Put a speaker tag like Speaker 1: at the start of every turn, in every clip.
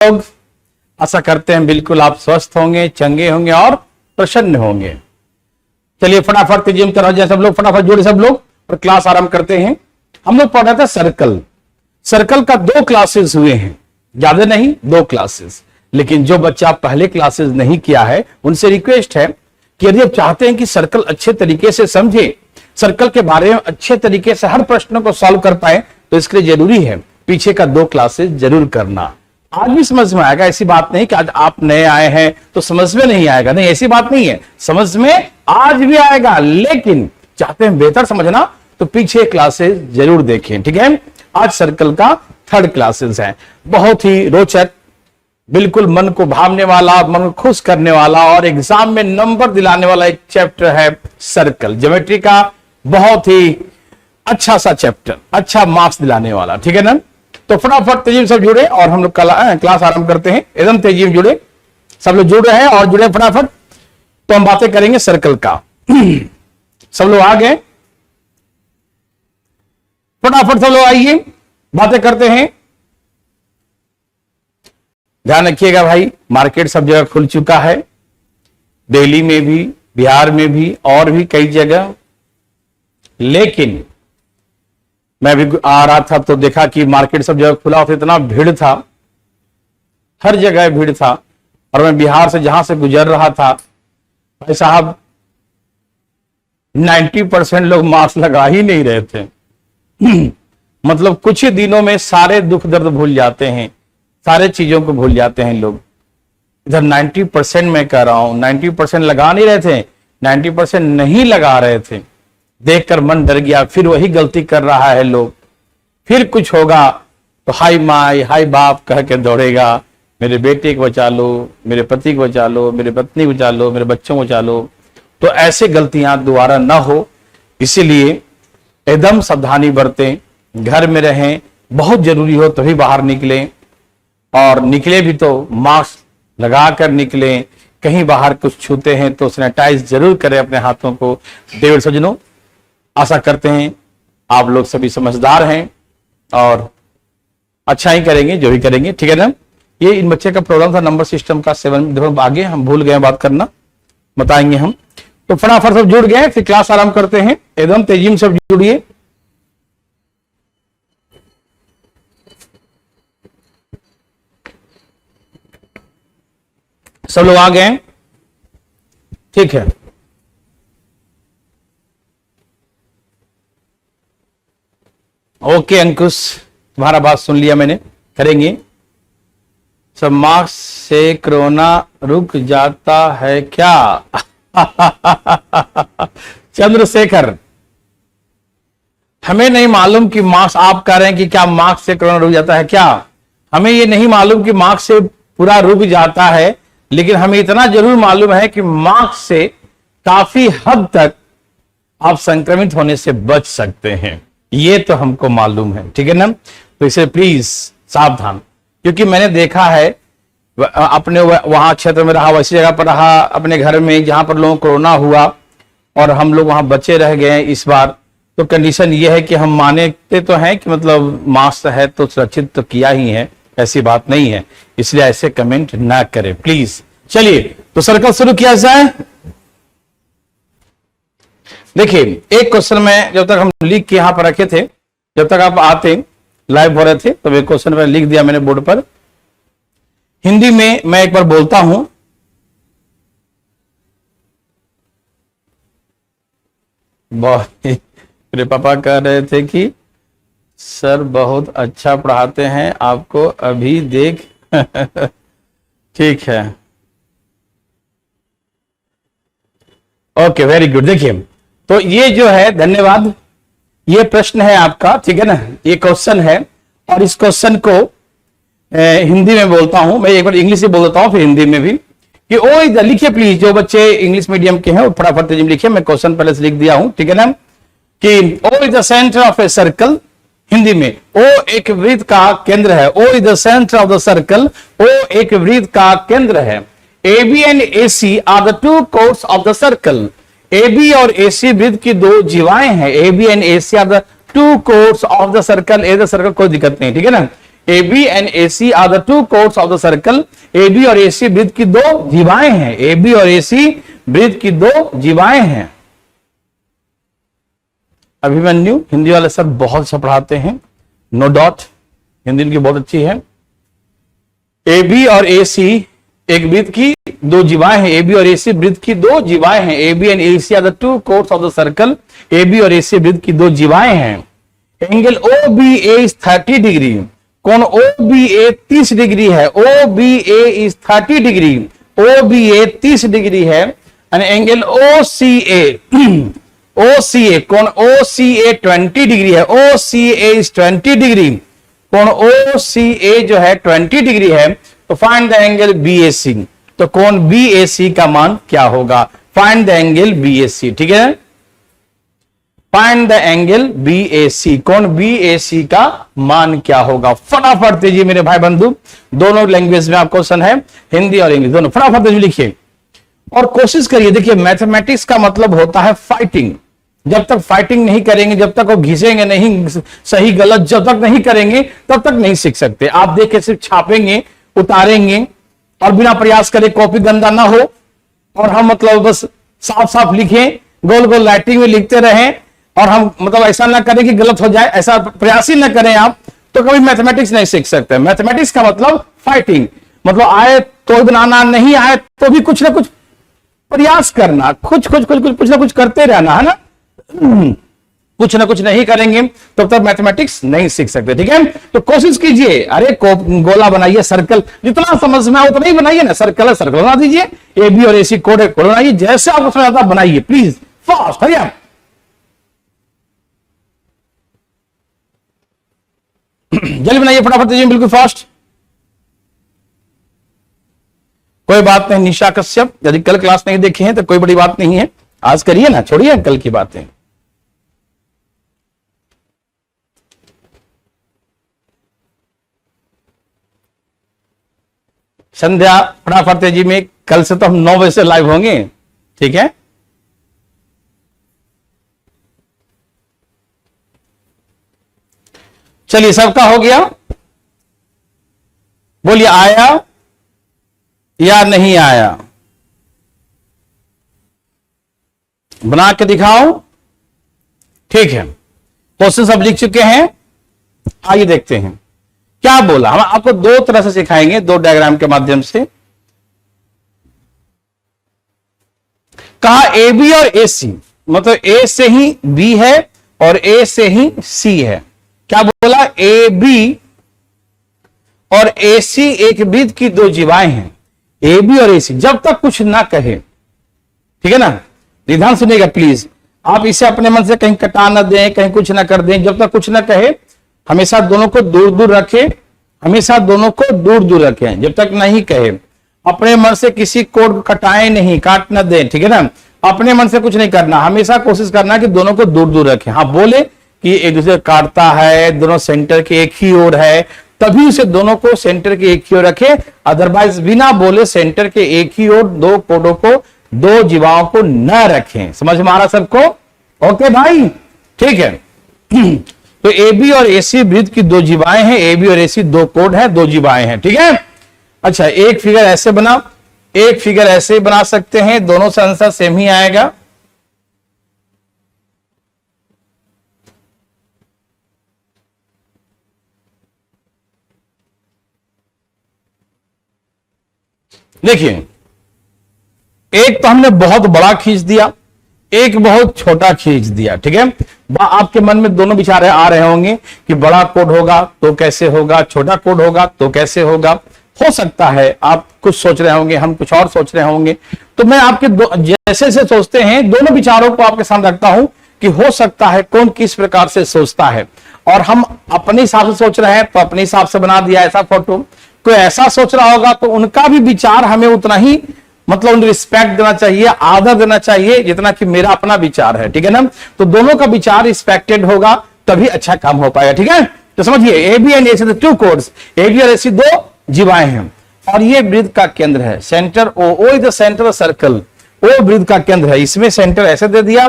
Speaker 1: लोग, आशा करते हैं बिल्कुल आप स्वस्थ होंगे, चंगे होंगे और प्रसन्न होंगे। चलिए फटाफट तेजी में करो, सब लोग फटाफट जुड़े सब लोग और क्लास आरंभ करते हैं। हम लोग पढ़ रहे थे सर्कल। सर्कल का 2 क्लासेस हुए हैं, ज्यादा नहीं 2 क्लासेस। लेकिन जो बच्चा पहले क्लासेस नहीं किया है उनसे रिक्वेस्ट है कि यदि आप चाहते हैं कि सर्कल अच्छे तरीके से समझे, सर्कल के बारे में अच्छे तरीके से हर प्रश्न को सॉल्व कर पाए, तो इसके लिए जरूरी है पीछे का 2 क्लासेस जरूर करना। आज भी समझ में आएगा, ऐसी बात नहीं कि आज आप नए आए हैं तो समझ में नहीं आएगा, नहीं ऐसी बात नहीं है, समझ में आज भी आएगा। लेकिन चाहते हैं बेहतर समझना तो पीछे क्लासेस जरूर देखें, ठीक है। आज सर्कल का 3rd क्लासेस है, बहुत ही रोचक, बिल्कुल मन को भावने वाला, मन को खुश करने वाला और एग्जाम में नंबर दिलाने वाला एक चैप्टर है सर्कल। ज्योमेट्री का बहुत ही अच्छा सा चैप्टर, अच्छा मार्क्स दिलाने वाला, ठीक है ना। तो फटाफट तेजी में सब जुड़े और हम लोग क्लास आरंभ करते हैं। एकदम तेजी में जुड़े, सब लोग जुड़ रहे हैं और जुड़े फटाफट। तो हम बातें करेंगे सर्कल का। सब लोग आ गए, फटाफट सब लोग आइए, बातें करते हैं। ध्यान रखिएगा भाई, मार्केट सब जगह खुल चुका है, दिल्ली में भी, बिहार में भी और भी कई जगह। लेकिन मैं भी आ रहा था तो देखा कि मार्केट सब जगह खुला और इतना भीड़ था, हर जगह भीड़ था। और मैं बिहार से जहां से गुजर रहा था, भाई साहब 90% लोग मास्क लगा ही नहीं रहे थे। मतलब कुछ ही दिनों में सारे दुख दर्द भूल जाते हैं, सारे चीजों को भूल जाते हैं लोग। इधर 90% मैं कह रहा हूं, 90% लगा नहीं रहे थे, 90% नहीं लगा रहे थे। देखकर मन डर गया, फिर वही गलती कर रहा है लोग, फिर कुछ होगा तो हाय माई हाय बाप कह के दौड़ेगा, मेरे बेटे को बचा लो, मेरे पति को बचा लो, मेरे पत्नी को बचा लो, मेरे बच्चों को बचा लो। तो ऐसे गलतियां दोबारा ना हो, इसीलिए एकदम सावधानी बरतें, घर में रहें, बहुत जरूरी हो तभी बाहर निकलें और निकले भी तो मास्क लगा कर निकलें। कहीं बाहर कुछ छूते हैं तो सैनिटाइज जरूर करें अपने हाथों को। देवर सज्जनों, आशा करते हैं आप लोग सभी समझदार हैं और अच्छा ही करेंगे जो भी करेंगे, ठीक है ना। ये इन बच्चे का प्रोग्राम था नंबर सिस्टम का 7, आगे हम भूल गए बात करना, बताएंगे हम। तो फटाफट सब जुड़ गए, फिर क्लास आरंभ करते हैं। एकदम तेजी में सब जुड़िए। सब लोग आ गए, ठीक है। ओके अंकुश, तुम्हारा बात सुन लिया मैंने, करेंगे सब। मास्क से कोरोना रुक जाता है क्या? चंद्रशेखर, हमें नहीं मालूम कि मास्क, आप कह रहे हैं कि क्या मास्क से कोरोना रुक जाता है क्या? हमें ये नहीं मालूम कि मास्क से पूरा रुक जाता है, लेकिन हमें इतना जरूर मालूम है कि मास्क से काफी हद तक आप संक्रमित होने से बच सकते हैं, ये तो हमको मालूम है, ठीक है ना। तो इसे प्लीज सावधान, क्योंकि मैंने देखा है अपने वहां क्षेत्र में रहा, वैसी जगह पर रहा, अपने घर में जहां पर लोगों को कोरोना हुआ और हम लोग वहां बचे रह गए इस बार। तो कंडीशन ये है कि हम मानते तो हैं कि मतलब मास्क है तो सुरक्षित तो किया ही है, ऐसी बात नहीं है, इसलिए ऐसे कमेंट ना करें प्लीज। चलिए तो सर्कल शुरू किया जाए। देखिए एक क्वेश्चन में जब तक हम लिख के यहां पर रखे थे, जब तक आप आते लाइव हो रहे थे, तो एक क्वेश्चन में लिख दिया मैंने बोर्ड पर। हिंदी में मैं एक बार बोलता हूं, मेरे पापा कह रहे थे कि सर बहुत अच्छा पढ़ाते हैं, आपको अभी देख ठीक है, ओके वेरी गुड। देखिए तो ये जो है, धन्यवाद, ये प्रश्न है आपका, ठीक है ना, ये क्वेश्चन है। और इस क्वेश्चन को हिंदी में बोलता हूं मैं, एक बार इंग्लिश में बोल देता हूं फिर हिंदी में भी, कि ओ इज द, लिखिए प्लीज, जो बच्चे इंग्लिश मीडियम के हैं वो फटाफट तेजी में लिखिए, मैं क्वेश्चन पहले से लिख दिया हूं, ठीक है ना। कि O is the centre of a circle, Hindi में ओ एक वृत्त का केंद्र है, O is the centre of the circle, O एक वृत्त का केंद्र है। A B and A C are the 2 chords of the circle, A B और ए सी वृत्त की 2 जीवाएं हैं, A B and A C are the 2 chords of the circle, A the circle, कोई दिक्कत नहीं, ठीक है ना। A B and A C are the two chords of the circle. A B और ए सी वृत्त की दो जीवाएं हैं। ए बी और ए सी वृत्त की दो जीवाएं हैं। अभिमन्यु हिंदी वाले सर बहुत अच्छा पढ़ाते हैं, नो डाउट, हिंदी इनकी बहुत अच्छी है। ए बी और ए सी एक वृत्त की दो जीवाएं हैं। ए बी और ए सी वृत्त की दो जीवाएं हैं। A B and A C are the two chords of the circle. A B और ए सी वृत्त की दो जीवाएं हैं। Angle O B A is 30 degree. कोण ओ बी ए 30 डिग्री है। O B A is 30 degree. O B A 30 degree है। And angle O C A, O C A, कोण ओ सी ए 20 डिग्री है। O C A is 20 degree. कोण O C ए जो है 20 degree है। तो find the angle B ए सी। तो कोण बी ए सी का मान क्या होगा? फाइंड द एंगल बी ए सी। ठीक है, फाइंड द एंगल बी ए सी। कोण बी ए सी का मान क्या होगा? फटाफट तेजी मेरे भाई बंधु, दोनों लैंग्वेज में आप क्वेश्चन है, हिंदी और इंग्लिश दोनों। फटाफट तेजी लिखिए और कोशिश करिए। देखिए मैथमेटिक्स का मतलब होता है फाइटिंग। जब तक फाइटिंग नहीं करेंगे, जब तक वो घिसेंगे नहीं, सही गलत जब तक नहीं करेंगे तब तक नहीं सीख सकते। आप देखिए सिर्फ छापेंगे, उतारेंगे और बिना प्रयास करे कॉपी गंदा ना हो और हम मतलब बस साफ साफ लिखें, गोल गोल राइटिंग में लिखते रहें और हम मतलब ऐसा ना करें कि गलत हो जाए, ऐसा प्रयास ही ना करें आप, तो कभी मैथमेटिक्स नहीं सीख सकते। मैथमेटिक्स का मतलब फाइटिंग, मतलब आए तो बनाना, नहीं आए तो भी कुछ ना कुछ प्रयास करना, कुछ ना कुछ करते रहना, है ना। कुछ ना कुछ नहीं करेंगे तो तब मैथमेटिक्स नहीं सीख सकते। ठीक है, तो कोशिश कीजिए। अरे गोला बनाइए, सर्कल, जितना समझ में आए उतना ही बनाइए ना। सर्कल है, सर्कल बना दीजिए। ए बी और ए सी कोड है, कोड बनाइए। जैसे आपको समझ आता बनाइए, प्लीज फास्ट। है जल्दी बनाइए, फटाफट दीजिए, बिल्कुल फास्ट। कोई बात नहीं निशा कश्यप, यदि कल क्लास नहीं देखे हैं तो कोई बड़ी बात नहीं है, आज करिए ना, छोड़िए कल की बातें। संध्या फटाफट तेजी में, कल से तो हम 9 बजे से लाइव होंगे। ठीक है, चलिए सबका हो गया, बोलिए आया या नहीं आया, बना के दिखाओ। ठीक है, क्वेश्चन सब लिख चुके हैं, आइए देखते हैं क्या बोला। हम आपको दो तरह से सिखाएंगे, दो डायग्राम के माध्यम से। कहा ए बी और ए सी, मतलब ए से ही बी है और ए से ही सी है। क्या बोला? ए बी और ए सी एक वृत्त की दो जीवाएं हैं। ए बी और ए सी, जब तक कुछ ना कहे, ठीक है ना, ध्यान सुनिएगा प्लीज। आप इसे अपने मन से कहीं कटा ना दें, कहीं कुछ ना कर दें। जब तक कुछ ना कहे हमेशा दोनों को दूर दूर रखें, हमेशा दोनों को दूर दूर रखें। जब तक नहीं कहे अपने मन से किसी कोड को कटाएं नहीं, काट ना दें। ठीक है ना, अपने मन से कुछ नहीं करना, हमेशा कोशिश करना कि दोनों को दूर दूर रखें। हाँ, बोले कि एक दूसरे काटता है, दोनों सेंटर के एक ही ओर है, तभी उसे दोनों को सेंटर के एक ही ओर रखें। अदरवाइज बिना बोले सेंटर के एक ही ओर दो कोडों को, दो जीवाओं को न रखें। समझ में आ रहा सबको? ओके भाई, ठीक है। तो ए बी और ए सी वृत्त की दो जीवाएं हैं। ए बी और ए सी दो कोड है, दो जीवाएं हैं। ठीक है, अच्छा एक फिगर ऐसे बना, एक फिगर ऐसे ही बना सकते हैं, दोनों से आंसर सेम ही आएगा। देखिए, एक तो हमने बहुत बड़ा खींच दिया, एक बहुत छोटा खींच दिया। ठीक है, आपके मन में दोनों विचार आ रहे होंगे कि बड़ा कोड होगा तो कैसे होगा, छोटा कोड होगा तो कैसे होगा। हो सकता है आप कुछ सोच रहे होंगे, हम कुछ और सोच रहे होंगे। तो मैं आपके जैसे से सोचते हैं दोनों विचारों को आपके सामने रखता हूं कि हो सकता है कौन किस प्रकार से सोचता है, और हम अपने हिसाब से सोच रहे हैं तो अपने हिसाब से बना दिया ऐसा फोटो। कोई ऐसा सोच रहा होगा तो उनका भी विचार हमें उतना ही मतलब रिस्पेक्ट देना चाहिए, आदर देना चाहिए जितना कि मेरा अपना विचार है। ठीक है ना, तो दोनों का विचार रिस्पेक्टेड होगा तभी अच्छा काम हो पाएगा। ठीक है, तो समझिए A B and A C two chords, A B और ए सी दो जीवाएं हैं और ये वृत्त का केंद्र है। Centre O is the centre of circle, O वृत्त का केंद्र है। इसमें सेंटर ऐसे दे दिया,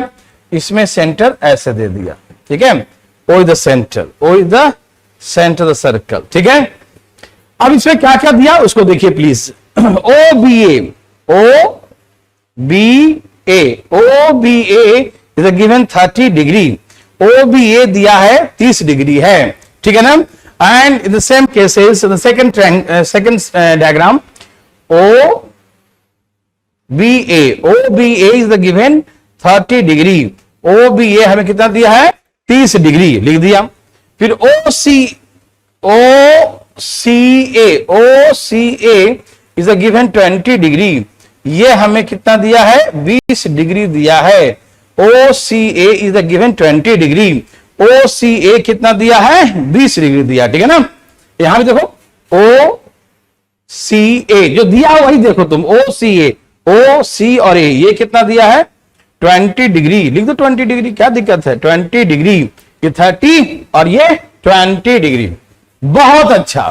Speaker 1: इसमें सेंटर ऐसे दे दिया। ठीक है, O is the centre, O is the centre the circle. ठीक है, अब इसमें क्या क्या दिया उसको देखिए please. O B A is given 30 degree. O B A दिया है 30 डिग्री है। ठीक है ना, and in the same cases the second diagram O B A is the given 30 degree. O B A हमें कितना दिया है 30 डिग्री लिख दिया। फिर ओ C A is given 20 degree. ये हमें कितना दिया है 20 डिग्री दिया है। O C A is given 20 degree. O C A कितना दिया है 20 डिग्री दिया। ठीक है ना, यहां भी देखो ओ सी ए जो दिया वही देखो तुम। ओ सी और ए ये कितना दिया है 20 डिग्री। लिख दो 20 डिग्री, क्या दिक्कत है। 20 डिग्री, ये 30 और ये 20 डिग्री। बहुत अच्छा।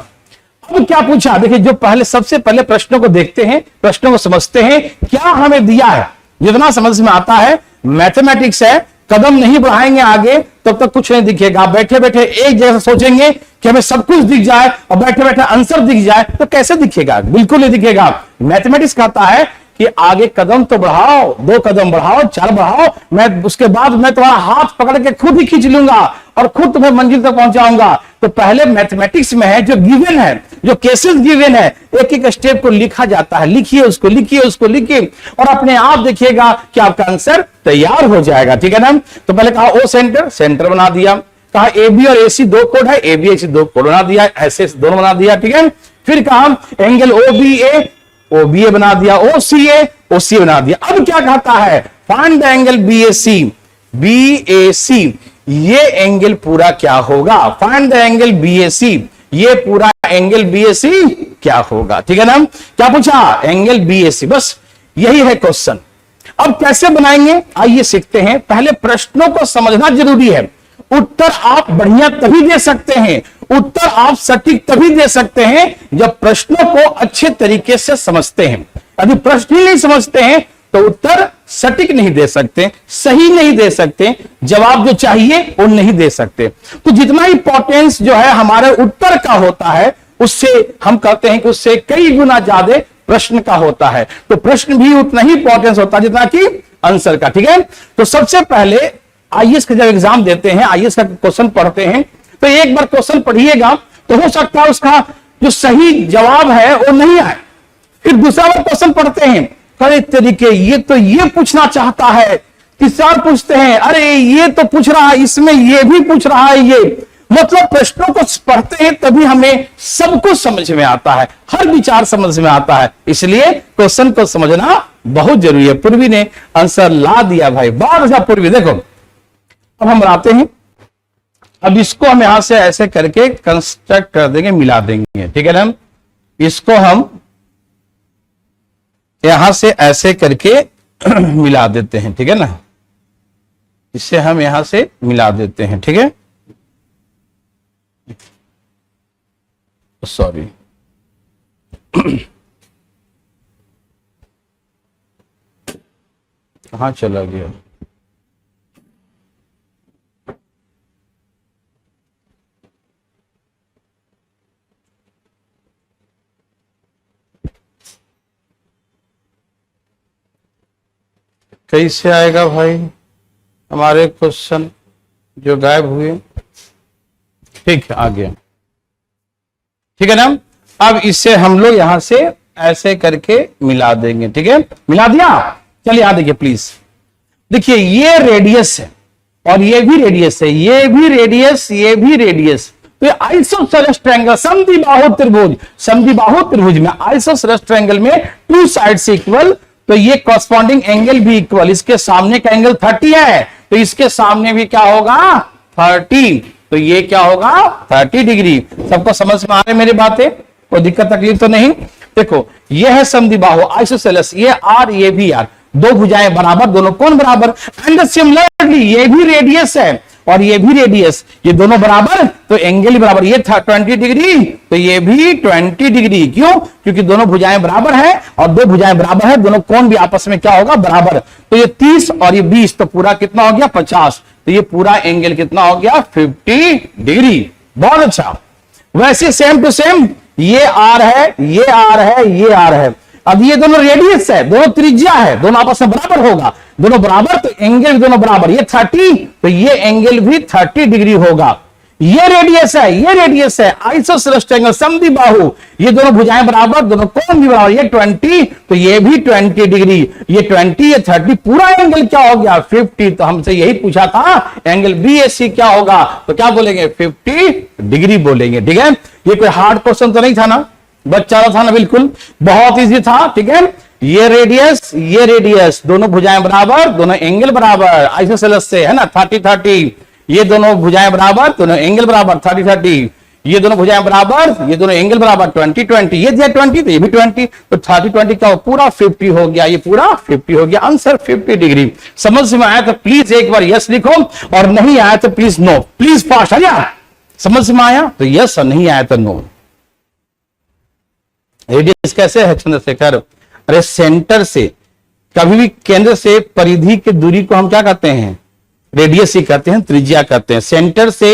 Speaker 1: अब क्या पूछा, देखिए जो पहले सबसे पहले प्रश्नों को देखते हैं, प्रश्नों को समझते हैं क्या हमें दिया है। जितना समझ में आता है, मैथमेटिक्स है, कदम नहीं बढ़ाएंगे आगे तब तक कुछ नहीं दिखेगा। बैठे बैठे एक जगह सोचेंगे कि हमें सब कुछ दिख जाए और बैठे बैठे आंसर दिख जाए तो कैसे दिखेगा, बिल्कुल नहीं दिखेगा। मैथमेटिक्स कहता है कि आगे कदम तो बढ़ाओ, 2 कदम बढ़ाओ, 4 बढ़ाओ, मैं उसके बाद मैं तुम्हारा हाथ पकड़ के खुद ही खींच लूंगा और खुद तुम्हें मंजिल तक पहुंचाऊंगा। तो पहले मैथमेटिक्स में है जो गिवन है, जो केसेस गिवन है, एक एक स्टेप को लिखा जाता है। लिखिए उसको, लिखिए उसको, लिखिए और अपने आप देखिएगा कि आपका आंसर तैयार हो जाएगा। ठीक है ना, तो पहले कहा ओ सेंटर बना दिया। कहा ए बी और ए सी 2 कोड है, A B A C 2 code बना दिया, ऐसे दोनों बना दिया। ठीक है, फिर कहा एंगल ओ बी ए बना दिया, ओ सी ए बना दिया। अब क्या कहता है, फाइंड द एंगल बी ए सी। ये एंगल पूरा क्या होगा, फाइंड द एंगल बी ए सी। ये पूरा एंगल बी ए सी क्या होगा। ठीक है ना, क्या पूछा, एंगल बी ए सी, बस यही है क्वेश्चन। अब कैसे बनाएंगे आइए सीखते हैं। पहले प्रश्नों को समझना जरूरी है। उत्तर आप बढ़िया तभी दे सकते हैं, उत्तर आप सटीक तभी दे सकते हैं जब प्रश्नों को अच्छे तरीके से समझते हैं। यदि प्रश्न ही नहीं समझते हैं तो उत्तर सटीक नहीं दे सकते, सही नहीं दे सकते, जवाब जो चाहिए वो नहीं दे सकते। तो जितना इंपॉर्टेंस जो है हमारे उत्तर का होता है, उससे हम कहते हैं कि उससे कई गुना ज्यादा प्रश्न का होता है। तो प्रश्न भी उतना ही इंपॉर्टेंस होता है जितना कि आंसर का। ठीक है, तो सबसे पहले आईएएस का जब एग्जाम देते हैं, आईएएस का क्वेश्चन पढ़ते हैं, तो एक बार क्वेश्चन पढ़िएगा तो हो सकता है उसका जो सही जवाब है वो नहीं आए। फिर दूसरा बार क्वेश्चन पढ़ते हैं, कई तरीके ये पूछना चाहता है, तीसरा पूछते हैं, अरे ये तो पूछ रहा है, इसमें ये भी पूछ रहा है। ये मतलब प्रश्नों को पढ़ते हैं तभी हमें सब कुछ समझ में आता है, हर विचार समझ में आता है। इसलिए क्वेश्चन को समझना बहुत जरूरी है। पूर्वी ने आंसर ला दिया भाई, बहुत अच्छा पूर्वी। देखो अब हम बनाते हैं, अब इसको हम यहां से ऐसे करके कंस्ट्रक्ट कर देंगे, मिला देंगे। ठीक है ना, इसको हम यहां से ऐसे करके मिला देते हैं। ठीक है ना, इसे हम यहां से मिला देते हैं। ठीक है, सॉरी कहां चला गया। कैसे आएगा भाई हमारे क्वेश्चन जो गायब हुए। ठीक है, आ गया। ठीक है ना, अब इसे हम लोग यहां से ऐसे करके मिला देंगे। ठीक है, मिला दिया। चलिए यहां देखिए प्लीज, देखिए ये रेडियस है और ये भी रेडियस है, ये भी रेडियस, ये भी रेडियस। तो ये आइसोसेलेस ट्रायंगल, समद्विबाहु त्रिभुज, समद्विबाहु त्रिभुज में आइसोसेलेस ट्रायंगल में 2 साइड्स इक्वल, तो ये कॉरस्पॉन्डिंग एंगल भी इक्वल। इसके सामने का एंगल 30 है तो इसके सामने भी क्या होगा 30, तो ये क्या होगा 30 डिग्री। सबको समझ में आ रहे मेरी बातें, कोई दिक्कत तकलीफ तो नहीं। देखो ये है समद्विबाहु आइसोसेलेस, ये आर ये भी आर, 2 भुजाएं बराबर, दोनों कोण बराबर। एंड सिमिलरली ये भी रेडियस है और ये भी रेडियस, ये दोनों बराबर तो एंगल ही बराबर। ये था 20 डिग्री तो ये भी 20 डिग्री। क्यों? क्योंकि दोनों भुजाएं बराबर है और 2 भुजाएं बराबर है, दोनों कोण भी आपस में क्या होगा बराबर। तो ये 30 और ये 20 तो पूरा कितना हो गया 50, तो ये पूरा एंगल कितना हो गया 50 डिग्री। बहुत अच्छा। वैसे सेम टू सेम ये आर है, ये आर है, ये आर है। अब ये दोनों रेडियस है, दोनों त्रिज्या है, दोनों आपस में बराबर होगा, दोनों बराबर तो एंगल भी दोनों बराबर। ये 30 तो ये एंगल भी 30 डिग्री होगा। ये रेडियस है, ये रेडियस है, आइसोसेलेस ट्रायंगल समद्विबाहु, ये दोनों भुजाएं बराबर, दोनों कोण भी बराबर। ये 20 तो ये भी 20 डिग्री, ये 20 ये 30, पूरा एंगल क्या हो गया 50। तो हमसे यही पूछा था एंगल BAC क्या होगा, तो क्या बोलेंगे 50 डिग्री बोलेंगे। ठीक है, ये कोई हार्ड क्वेश्चन तो नहीं था ना, बच्चा था ना, बिल्कुल बहुत इजी था। ठीक है, ये रेडियस दोनों भुजाएं बराबर, दोनों एंगल बराबर, आइसोसेलेस से है ना 30 30, ये दोनों भुजाएं बराबर, दोनों एंगल बराबर 30 30, ये दोनों भुजाएं बराबर, ये दोनों एंगल बराबर 20 20, ये दिया 20 तो ये भी 20, तो 30 20 का पूरा 50 हो गया, ये पूरा 50 हो गया। Answer 50 degree. समझ में आया तो प्लीज एक बार यस लिखो, और नहीं आया तो प्लीज नो, प्लीज फास्ट है यार। समझ में आया तो यस, और नहीं आया तो नो। रेडियस कैसे है चंद्रशेखर? अरे सेंटर से, कभी भी केंद्र से परिधि की दूरी को हम क्या कहते हैं? रेडियस ही कहते हैं, त्रिज्या कहते हैं। सेंटर से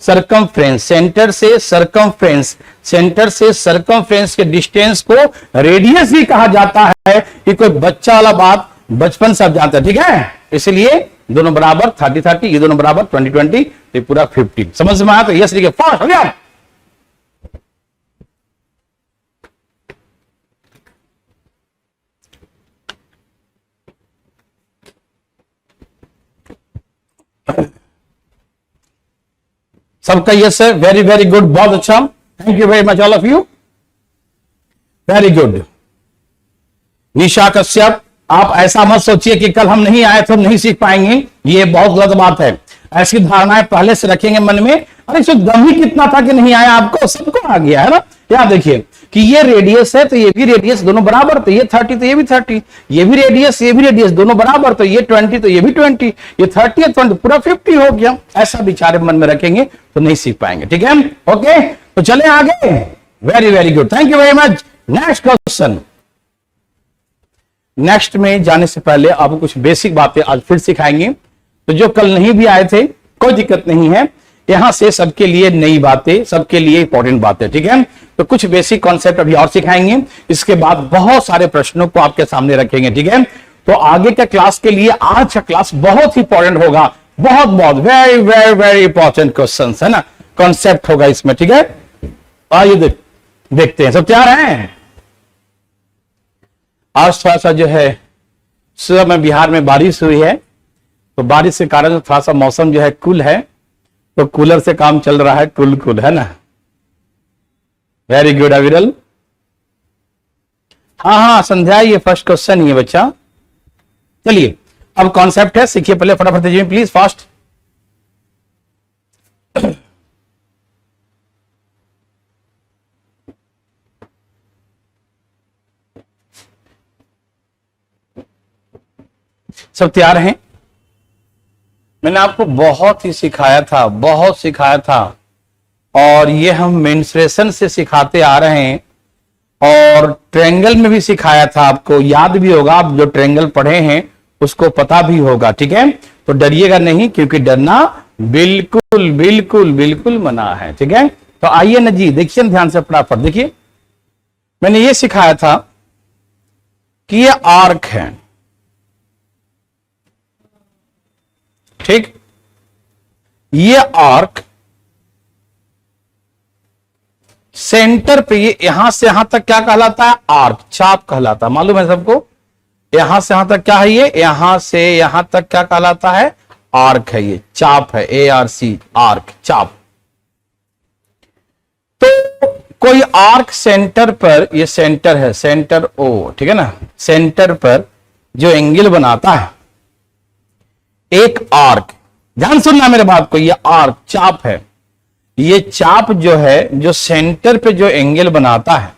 Speaker 1: सरकमफ्रेंस, सेंटर से सरकमफ्रेंस, सेंटर से सरकमफ्रेंस के डिस्टेंस को रेडियस भी कहा जाता है। कि कोई बच्चा वाला बात बचपन से आप जानते हैं। ठीक है, इसलिए दोनों बराबर 30 30, ये दोनों बराबर 20 20, ये पूरा 50। समझ में आया तो यस लिखिए, फास्ट हो गया। सबका यस है, वेरी वेरी गुड, बहुत अच्छा, thank you very much all of you, very good. Nisha Kashyap, आप ऐसा मत सोचिए कि कल हम नहीं आए तो हम नहीं सीख पाएंगे, ये बहुत गलत बात है। ऐसी धारणाएं पहले से रखेंगे मन में। अरे इसमें दम ही कितना था कि नहीं आया आपको, सबको आ गया है ना। यहाँ देखिए कि ये रेडियस है तो ये भी रेडियस, दोनों बराबर, तो ये 30 तो ये भी 30, ये भी रेडियस ये भी रेडियस, दोनों बराबर, तो ये 20 तो ये भी 20, ये 30 है 20, पूरा 50 हो गया। ऐसा विचार मन में रखेंगे तो नहीं सीख पाएंगे। ठीक है, ओके, तो चले आगे। Very very good, thank you very much. Next question. Next में जाने से पहले आपको कुछ बेसिक बातें आज फिर सिखाएंगे, तो जो कल नहीं भी आए थे कोई दिक्कत नहीं है, यहां से सबके लिए नई बातें, सबके लिए इंपॉर्टेंट बातें। ठीक है, तो कुछ बेसिक कॉन्सेप्ट अभी और सिखाएंगे, इसके बाद बहुत सारे प्रश्नों को आपके सामने रखेंगे। ठीक है, तो आगे के क्लास के लिए आज का क्लास बहुत ही इंपॉर्टेंट होगा, बहुत बहुत very very very important question है ना, कॉन्सेप्ट होगा इसमें। ठीक है, आइए देखते हैं, सब तैयार हैं? आज थोड़ा सा जो है सुबह में बिहार में बारिश हुई है, तो बारिश के कारण थोड़ा सा मौसम जो है कूल है, तो कूलर से काम चल रहा है, कूल है ना। वेरी गुड अविरल। हाँ संध्या, ये फर्स्ट क्वेश्चन ही है बच्चा। चलिए अब कॉन्सेप्ट है, सीखिए पहले फटाफट दीजिए प्लीज, फास्ट। सब तैयार हैं? मैंने आपको बहुत ही सिखाया था, बहुत सिखाया था, और ये हम मेंस्ट्रुएशन से सिखाते आ रहे हैं, और ट्रायंगल में भी सिखाया था, आपको याद भी होगा, आप जो ट्रायंगल पढ़े हैं उसको पता भी होगा। ठीक है, तो डरिएगा नहीं, क्योंकि डरना बिल्कुल बिल्कुल बिल्कुल मना है। ठीक है, तो आइए ना जी, देखिए ध्यान से फटाफट देखिए। मैंने ये सिखाया था कि ये आर्क है, ठीक, ये आर्क सेंटर पे, ये यहां से यहां तक क्या कहलाता है? आर्क, चाप कहलाता है, मालूम है सबको? यहां से यहां तक क्या है? ये यहां से यहां तक क्या कहलाता है? आर्क है, ये चाप है, ARC, आर्क, चाप। तो कोई आर्क सेंटर पर, ये सेंटर है, सेंटर O, ठीक है ना, सेंटर पर जो एंगल बनाता है, एक आर्क, ध्यान सुनना मेरे बात को, ये आर्क चाप है, ये चाप जो है, जो सेंटर पे जो एंगल बनाता है,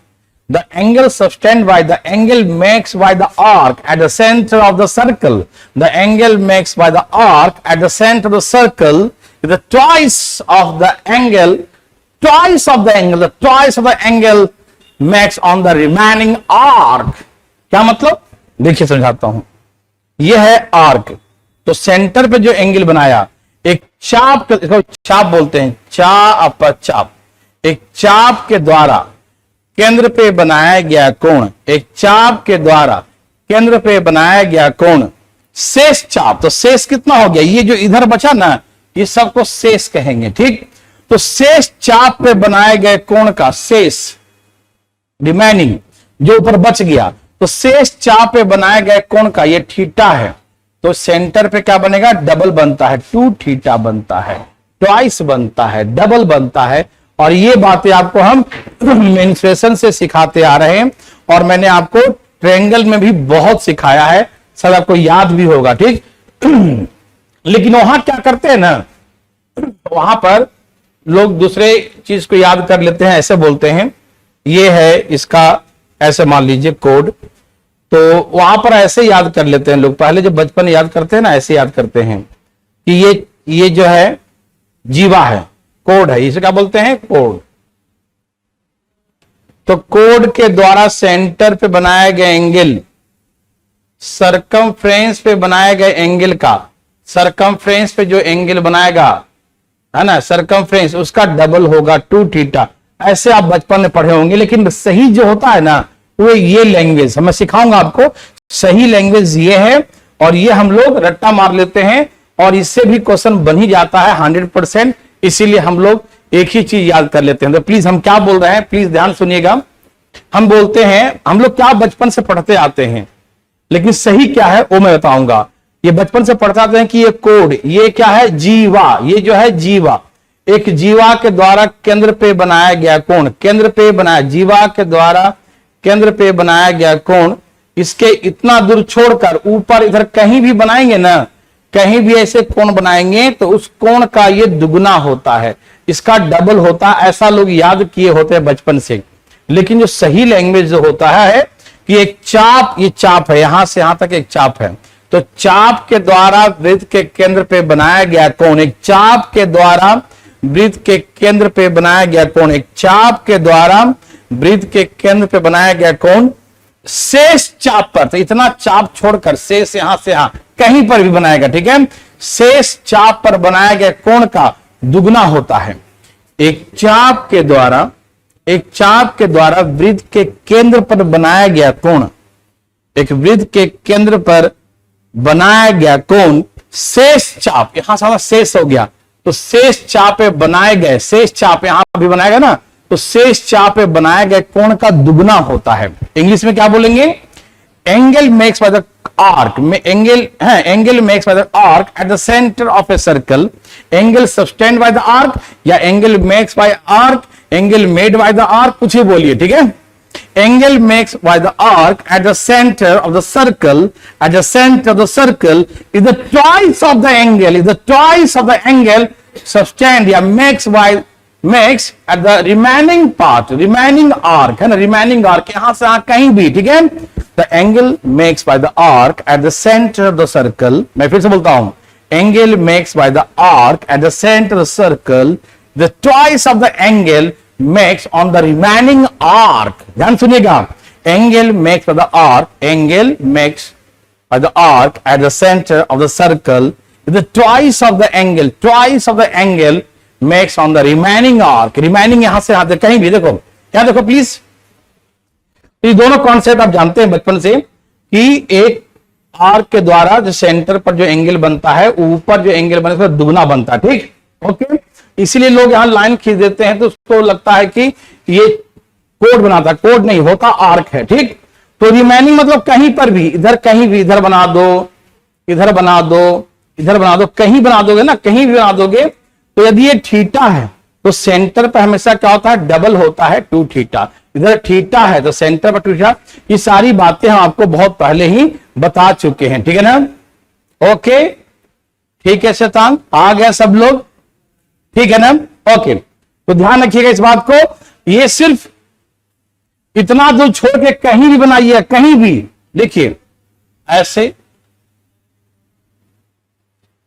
Speaker 1: the angle sustained by the angle makes by the arc at the centre of the circle, the angle makes by the arc at the centre of the circle is the twice of the angle, twice of the angle, the twice of the angle makes on the remaining arc. क्या मतलब? देखिए समझाता हूं। यह है arc, तो centre पे जो एंगल बनाया, एक चाप, इसको चाप बोलते हैं, चाप। एक चाप के द्वारा केंद्र पे बनाया गया कोण, एक चाप के द्वारा केंद्र पे बनाया गया कोण शेष चाप। तो शेष कितना हो गया, ये जो इधर बचा ना, ये सबको शेष कहेंगे, ठीक। तो शेष चाप पे बनाए गए कोण का शेष, रिमेनिंग जो ऊपर बच गया, तो शेष चाप पे बनाए गए कोण का ये थीटा है। तो सेंटर पे क्या बनेगा, डबल बनता है, 2 थीटा बनता है, ट्वाइस बनता है, डबल बनता है। और ये बातें आपको हम मेंस्ट्रुएशन से सिखाते आ रहे हैं, और मैंने आपको ट्रायंगल में भी बहुत सिखाया है, सब आपको याद भी होगा, ठीक। लेकिन वहां क्या करते हैं ना, वहां पर लोग दूसरे चीज को याद कर लेते हैं, ऐसे बोलते हैं ये है इसका, ऐसे मान लीजिए कोड, तो वहां पर ऐसे याद कर लेते हैं लोग। पहले जब बचपन में याद करते हैं ना, ऐसे याद करते हैं कि ये जो है जीवा है, कोड है, इसे क्या बोलते हैं, कोड। तो कोड के द्वारा सेंटर पे बनाया गया एंगल सरकमफ्रेंस पे बनाए गए एंगल का, सरकमफ्रेंस पे जो एंगल बनाएगा है ना, सरकमफ्रेंस, उसका डबल होगा 2 थीटा। ऐसे आप बचपन में पढ़े होंगे, लेकिन सही जो होता है ना, वो ये लैंग्वेज मैं सिखाऊंगा आपको। सही लैंग्वेज ये है, और ये हम लोग रट्टा मार लेते हैं, और इससे भी क्वेश्चन बन ही जाता है 100%। इसीलिए हम लोग एक ही चीज याद कर लेते हैं। तो प्लीज हम क्या बोल रहे हैं, प्लीज ध्यान सुनिएगा। हम बोलते हैं, हम लोग क्या बचपन से पढ़ते आते हैं, लेकिन सही क्या है वो मैं बताऊंगा। ये बचपन से पढ़ते आते हैं कि ये कोड, ये क्या है, जीवा, ये जो है जीवा, एक जीवा के द्वारा केंद्र पे बनाया गया कोण, केंद्र पे बनाया, जीवा के द्वारा केंद्र पे बनाया गया कोण, इसके इतना दूर छोड़कर ऊपर इधर कहीं भी बनाएंगे ना, कहीं भी ऐसे कोण बनाएंगे तो उस कोण का ये दुगना होता है, इसका डबल होता है। ऐसा लोग याद किए होते हैं बचपन से। लेकिन जो सही लैंग्वेज जो होता है कि एक चाप, ये चाप है, यहां से यहां तक एक चाप है, तो चाप के द्वारा वृत्त के केंद्र पे बनाया गया कोण, एक चाप के द्वारा वृत्त के केंद्र पे बनाया गया कोण, एक चाप के द्वारा वृत्त के केंद्र पे बनाया गया कोण शेष चाप पर, तो इतना चाप छोड़कर शेष यहां से यहां कहीं पर भी बनाएगा, ठीक है, शेष चाप पर बनाया गया कोण का दुगना होता है। एक चाप के द्वारा, एक चाप के द्वारा वृत्त के केंद्र पर बनाया गया कोण, एक वृत्त के केंद्र पर बनाया गया कोण शेष चाप, यहां से शेष हो गया, तो शेष चाप पे बनाए गए, शेष चाप यहां भी बनाएगा ना, तो शेष चाप पे बनाए गए कोण का दुगना होता है। इंग्लिश में क्या बोलेंगे, angle makes by the arc में, एंगल है, angle makes by the arc at the centre of a circle, angle subtend by the arc, या angle makes by arc, angle made by the arc, कुछ ही बोलिए, ठीक है। Angle makes by the arc at the centre of the circle, at the centre of the circle is the twice of the angle, is the twice of the angle subtend या makes by, makes at the remaining part, remaining arc है ना, remaining arc यहां से यहां कहीं भी, ठीक है। The angle makes by the arc at the centre of the circle, मैं फिर से बोलता हूं, angle makes by the arc at the centre of the circle the twice of the angle makes on the remaining arc. ध्यान सुनिएगा, angle makes by the arc, angle makes by the arc at the centre of the circle the twice of the angle, twice of the angle makes on the remaining arc, remaining यहां से आते कहीं भी, देखो यहां देखो please, ये दोनों कॉन्सेप्ट आप जानते हैं बचपन से कि एक आर्क के द्वारा जो सेंटर पर जो एंगल बनता है, ऊपर जो एंगल बनता है दुगना बनता है, ठीक, ओके। इसीलिए लोग यहां लाइन खींच देते हैं तो उसको लगता है कि ये कोड बनाता है, कोड नहीं होता, आर्क है, ठीक। तो रिमेनिंग मतलब कहीं पर भी, इधर कहीं भी, इधर बना दो, इधर बना दो, इधर बना दो, कहीं बना दोगे ना, कहीं भी बना दोगे, तो यदि ये थीटा है तो सेंटर पर हमेशा क्या होता है, डबल होता है 2 थीटा, इधर थीटा है तो सेंटर पर 2 थीटा। ये सारी बातें हम आपको बहुत पहले ही बता चुके हैं, ठीक है ना, ओके, ठीक है शैतान, आ गया सब लोग, ठीक है ना, ओके। तो ध्यान रखिएगा इस बात को, ये सिर्फ इतना दूर छोड़ के कहीं भी बनाइए, कहीं भी, देखिए ऐसे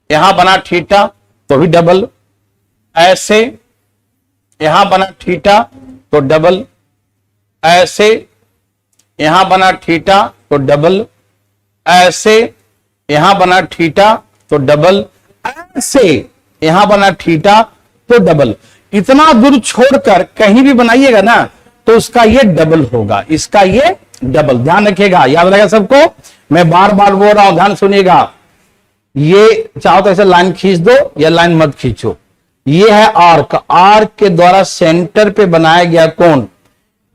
Speaker 1: यहां बना थीटा तो भी डबल, ऐसे यहां बना थीटा तो डबल, ऐसे यहां बना थीटा तो डबल, ऐसे यहां बना थीटा तो डबल, ऐसे यहां बना थीटा तो डबल। इतना दूर छोड़कर कहीं भी बनाइएगा ना तो उसका ये डबल होगा, इसका ये डबल। ध्यान रखिएगा, याद रहेगा सबको। मैं बार बार बोल रहा हूं, ध्यान सुनिएगा। ये चाहो तो ऐसे लाइन खींच दो या लाइन मत खींचो। ये है आर्क, आर्क के द्वारा सेंटर पे बनाया गया कोण,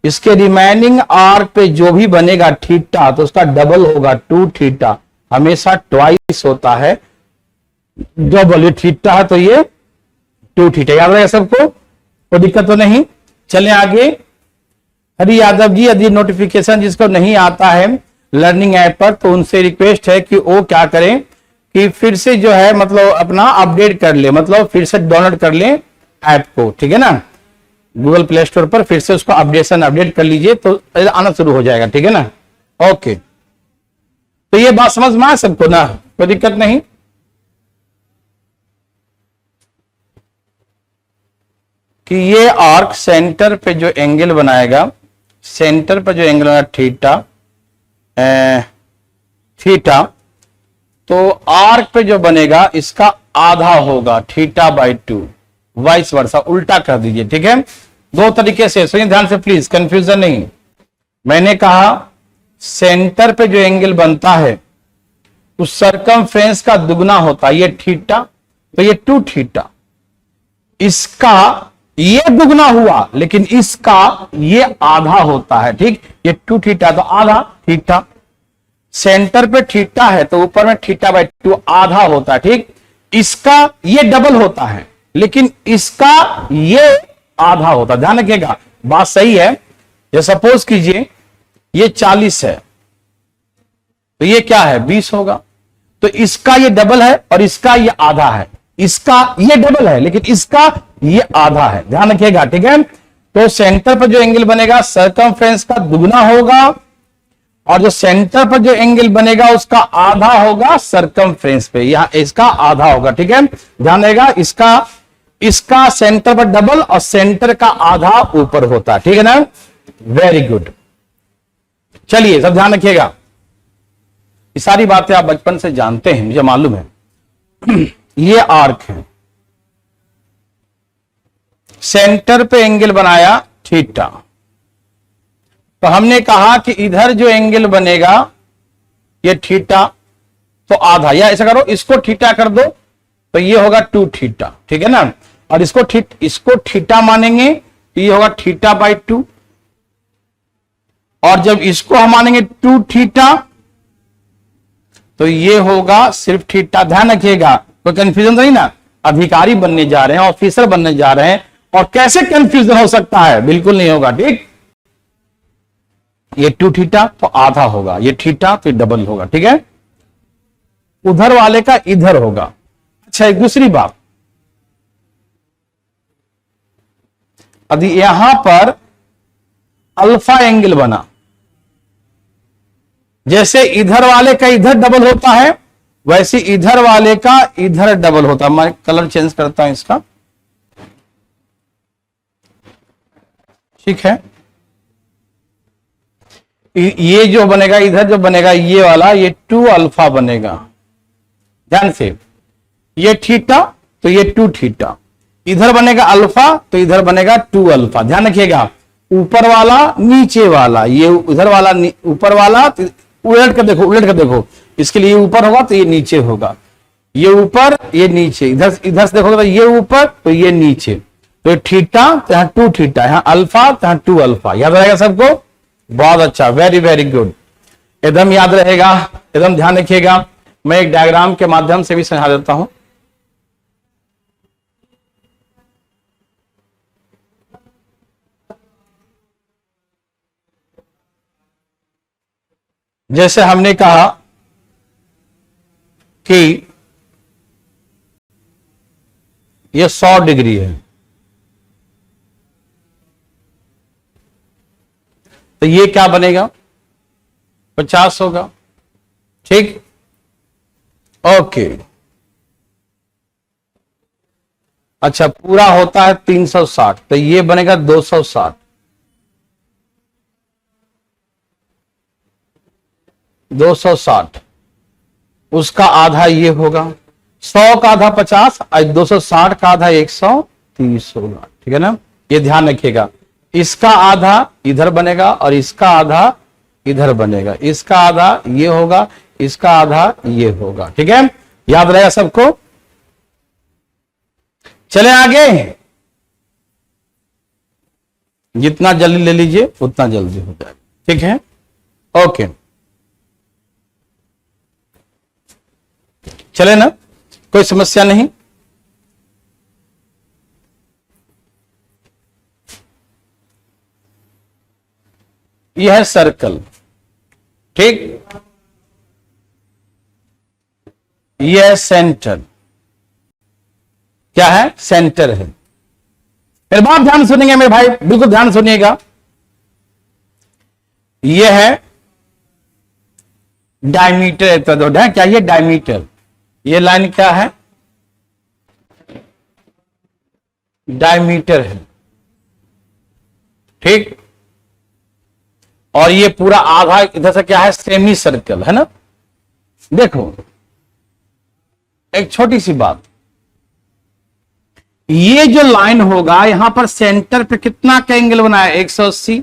Speaker 1: इसके रिमेनिंग आर्क पे जो भी बनेगा थीटा तो उसका डबल होगा, 2 थीटा। हमेशा ट्वाइस होता है डबल। ये थीटा है तो ये 2 थीटा। याद रहेगा सबको, कोई दिक्कत तो नहीं। चलें आगे। हरि यादव जी, यदि नोटिफिकेशन जिसको नहीं आता है लर्निंग ऐप पर तो उनसे रिक्वेस्ट है कि वो क्या करें कि फिर से जो है मतलब अपना अपडेट कर ले, मतलब फिर से डाउनलोड कर ले ऐप को, ठीक है ना। गूगल प्ले स्टोर पर फिर से उसको अपडेट कर लीजिए तो आना शुरू हो जाएगा, ठीक है ना। ओके, तो ये बात समझ में आए सबको ना, कोई दिक्कत नहीं। कि ये आर्क सेंटर पे जो एंगल बनाएगा, सेंटर पर जो एंगल बनाएगा थीटा, तो आर्क पे जो बनेगा इसका आधा होगा थीटा बाई 2, वाइस वर्सा, उल्टा कर दीजिए, ठीक है। दो तरीके से सुनिए ध्यान से प्लीज, कंफ्यूजन नहीं। मैंने कहा सेंटर पे जो एंगल बनता है उस सरकमफ्रेंस का दुगना होता है, ये थीटा तो ये 2 थीटा। इसका ये दुगना हुआ लेकिन इसका ये आधा होता है, ठीक। ये 2 थीटा तो आधा थीटा। सेंटर पे थीटा है तो ऊपर में थीटा बाई 2 आधा होता है, ठीक। इसका ये डबल होता है लेकिन इसका ये आधा होता है। ध्यान रखिएगा, बात सही है। ये सपोज कीजिए ये 40 है तो ये क्या है 20 होगा, तो इसका ये डबल है और इसका ये आधा है। इसका ये डबल है लेकिन इसका ये आधा है, ध्यान रखिएगा, ठीक है। तो सेंटर पर जो एंगल बनेगा सरकमफ्रेंस का दुगना होगा और जो सेंटर पर जो एंगल बनेगा उसका आधा होगा सरकमफ्रेंस पे, यहां इसका आधा होगा, ठीक है। ध्यान रहेगा, इसका सेंटर पर डबल और सेंटर का आधा ऊपर होता है, ठीक है ना। Very good. चलिए सब ध्यान रखिएगा, ये सारी बातें आप बचपन से जानते हैं, मुझे मालूम है। ये आर्क है, सेंटर पे एंगल बनाया थीटा, तो हमने कहा कि इधर जो एंगल बनेगा ये थीटा तो आधा, या ऐसा करो इसको थीटा कर दो तो ये होगा 2 थीटा, ठीक है ना। और इसको थीटा मानेंगे तो ये होगा थीटा बाई 2, और जब इसको हम मानेंगे 2 थीटा तो ये होगा सिर्फ थीटा। ध्यान रखिएगा, कोई कंफ्यूजन नहीं ना। अधिकारी बनने जा रहे हैं, ऑफिसर बनने जा रहे हैं, और कैसे कंफ्यूजन हो सकता है, बिल्कुल नहीं होगा, ठीक। ये 2 थीटा तो आधा होगा, ये थीटा तो डबल होगा, ठीक है। उधर वाले का इधर होगा। अच्छा, एक दूसरी बात, यदि यहां पर अल्फा एंगल बना, जैसे इधर वाले का इधर डबल होता है वैसे इधर वाले का इधर डबल होता है। मैं कलर चेंज करता हूं इसका, ठीक है। ये जो बनेगा इधर जो बनेगा ये वाला, ये 2 अल्फा बनेगा। ध्यान से, ये थीटा तो ये 2 थीटा, इधर बनेगा अल्फा तो इधर बनेगा 2 अल्फा। ध्यान रखिएगा, ऊपर वाला नीचे वाला, ये उधर वाला ऊपर वाला, उलट कर देखो, इसके लिए ऊपर होगा तो ये नीचे होगा, ये ऊपर ये नीचे, इधर से देखोगे तो ये ऊपर तो ये नीचे, तो थीटा तो यहां 2 थीटा, यहां अल्फा तो यहां 2 अल्फा। याद रहेगा सबको, बहुत अच्छा, वेरी वेरी गुड, एकदम याद रहेगा, एकदम ध्यान रखिएगा। मैं एक डायग्राम के माध्यम से भी समझा देता हूं। जैसे हमने कहा कि यह 100 डिग्री है, तो ये क्या बनेगा 50 होगा, ठीक। ओके, अच्छा, पूरा होता है 360 तो ये बनेगा 260, 260, उसका आधा ये होगा, 100 का आधा 50 और 260 का आधा 130 होगा, ठीक है ना। ये ध्यान रखिएगा, इसका आधा इधर बनेगा और इसका आधा इधर बनेगा, इसका आधा ये होगा, इसका आधा ये होगा, ठीक है, याद रहेगा सबको। चले आगे, जितना जल्दी ले लीजिए उतना जल्दी हो जाएगा, ठीक है, ओके। चले ना, कोई समस्या नहीं। यह है सर्कल, ठीक, यह सेंटर, क्या है, सेंटर है। मेरे बात ध्यान सुनेंगे मेरे भाई, बिल्कुल ध्यान सुनिएगा। यह है डायमीटर, क्या ये डायमीटर, ये लाइन क्या है, डायमीटर है, ठीक। और ये पूरा आधा इधर से क्या है, सेमी सर्कल है ना। देखो एक छोटी सी बात, ये जो लाइन होगा यहां पर सेंटर पे कितना का एंगल बनाया, 180,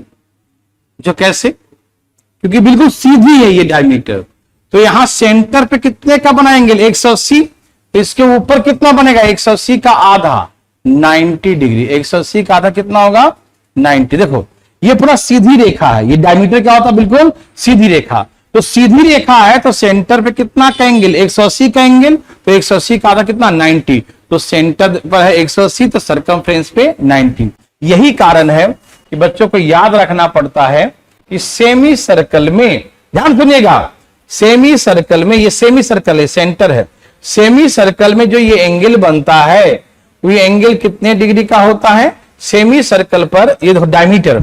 Speaker 1: जो कैसे, क्योंकि बिल्कुल सीधी है ये डायमीटर, तो यहां सेंटर पे कितने का बनाएंगे, 180, तो इसके ऊपर कितना बनेगा, 180 का आधा 90 डिग्री, 180 का आधा कितना होगा, 90। देखो ये पूरा सीधी रेखा है, ये डायमीटर क्या होता है, बिल्कुल सीधी रेखा, तो सीधी रेखा है तो सेंटर पे कितना का एंगल, 180 का एंगल, तो 180 का आधा कितना, 90, तो सेंटर पर है 180, तो सरकमफ्रेंस पे 90। यही कारण है कि बच्चों को याद रखना पड़ता है कि सेमी सर्कल में, ध्यान सुनिएगा, सेमी सर्कल में, ये सेमी सर्कल है, सेंटर है, सेमी सर्कल में जो ये एंगल बनता है वो ये एंगल कितने डिग्री का होता है, सेमी सर्कल पर, ये देखो डायमीटर,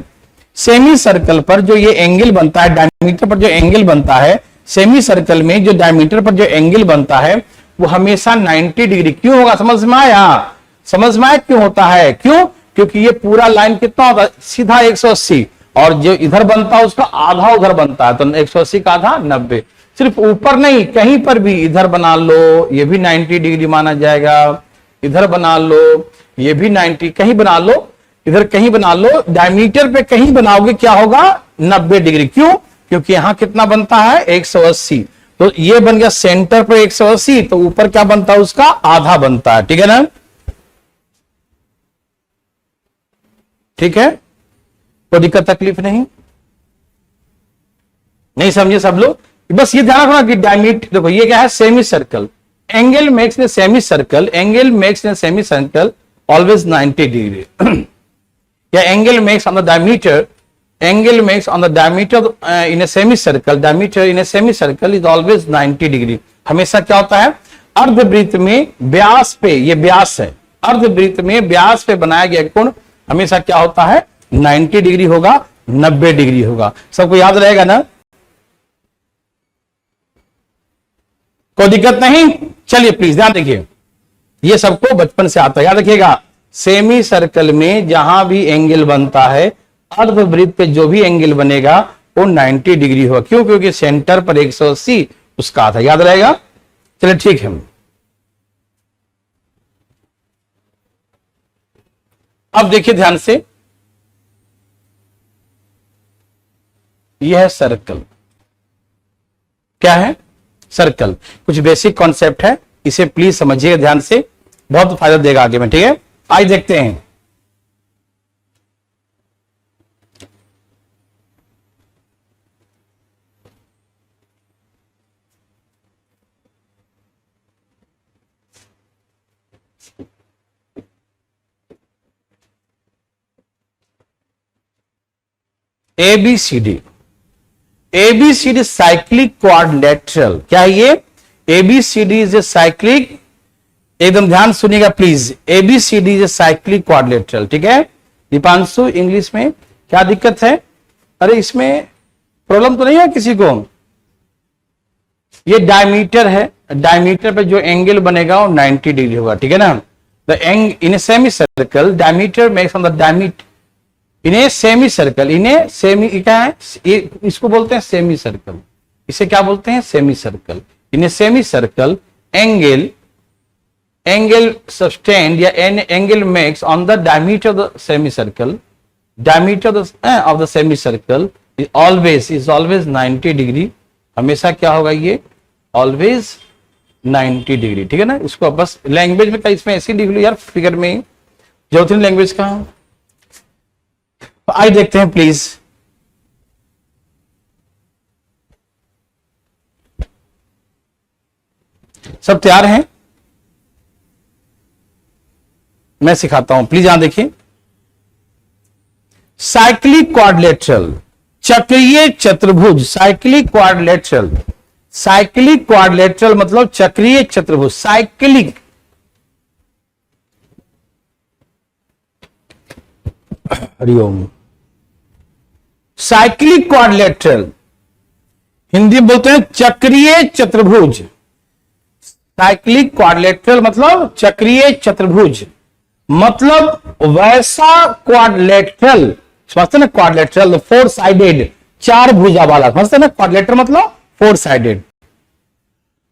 Speaker 1: सेमी सर्कल पर जो ये एंगल बनता है, डायमीटर पर जो एंगल बनता है, सेमी सर्कल में जो डायमीटर पर जो एंगल बनता है वो हमेशा 90 डिग्री क्यों होगा, समझ में आया, समझ में आया क्यों होता है, क्यों, क्योंकि ये पूरा लाइन कितना होता है, सीधा 180, और जो इधर बनता है उसका आधा उधर बनता है, तो 180 का आधा 90। सिर्फ ऊपर नहीं, कहीं पर भी इधर बना लो ये भी 90 डिग्री माना जाएगा, इधर बना लो ये भी 90, कहीं बना लो, इधर कहीं बना लो, डायमीटर पे कहीं बनाओगे क्या होगा, 90 डिग्री, क्यों, क्योंकि यहां कितना बनता है, 180, तो ये बन गया सेंटर पर 180, तो ऊपर क्या बनता है, उसका आधा बनता है, ठीक है ना, ठीक है, कोई दिक्कत तकलीफ नहीं, नहीं समझे सब लोग। बस ये ध्यान रखना कि डायमीटर, देखो ये क्या है, semi circle, angle makes the semi circle, angle makes the semi circle always 90 degree. या angle makes on the diameter, angle makes on the diameter in a semi circle, diameter in a semi circle is always 90 degree. हमेशा क्या होता है, अर्धवृत्त में व्यास पे, ये व्यास है, अर्धवृत्त में व्यास पे बनाया गया कोण हमेशा क्या होता है, 90 डिग्री होगा, 90 डिग्री होगा, सबको याद रहेगा ना, कोई दिक्कत नहीं। चलिए प्लीज ध्यान देखिए, ये सबको बचपन से आता है, याद रखिएगा, सेमी सर्कल में जहां भी एंगल बनता है, अर्धवृत्त पे जो भी एंगल बनेगा वो 90 डिग्री होगा, क्यों, क्योंकि सेंटर पर 180 उसका आधा, याद रहेगा। चलिए ठीक है, अब देखिए ध्यान से, यह है सर्कल, क्या है, सर्कल, कुछ बेसिक कॉन्सेप्ट है, इसे प्लीज समझिएगा ध्यान से, बहुत फायदा देगा आगे में, ठीक है। आइए देखते हैं, ABCD, ABCD साइक्लिक क्वाड्रिलेटरल, क्या है ये, ABCD इज ए साइक्लिक, एकदम ध्यान सुनिएगा please, ABCD is a cyclic quadrilateral, ठीक है। दीपांशु इंग्लिश में क्या दिक्कत है, अरे इसमें प्रॉब्लम तो नहीं है किसी को, ये डायमीटर है, डायमीटर पे जो एंगल बनेगा वो 90 डिग्री होगा, ठीक है ना। The Ang in a semi circle, diameter makes on the diameter in a semi circle, in a semi, क्या है, इसको बोलते हैं सेमी सर्कल, इसे क्या बोलते हैं, semi circle, in a semi circle angle angle sustained या angle makes on the diameter of the semicircle, diameter of the semicircle is always 90 degree. हमेशा क्या होगा ये, always 90 डिग्री, ठीक है ना। इसको बस लैंग्वेज में क्या इसमें ऐसी लिख लो यार, फिगर में जरूरत नहीं लैंग्वेज का। आइए देखते हैं प्लीज। सब तैयार हैं? मैं सिखाता हूं, प्लीज यहां देखिए। साइक्लिक क्वाड्रिलेटरल, चक्रीय चतुर्भुज, साइक्लिक क्वाड्रिलेटरल, साइक्लिक क्वाड्रिलेटरल मतलब चक्रीय चतुर्भुज, cyclic. Hariom. Cyclic quadrilateral Hindi में बोलते हैं चक्रीय चतुर्भुज। साइक्लिक क्वाड्रिलेटरल मतलब चक्रीय चतुर्भुज, मतलब वैसा क्वाड्रिलेटरल, समझते ना क्वाड्रिलेटरल, फोर साइडेड, चार भुजा वाला, समझते ना क्वाड्रिलेटरल मतलब फोर साइडेड।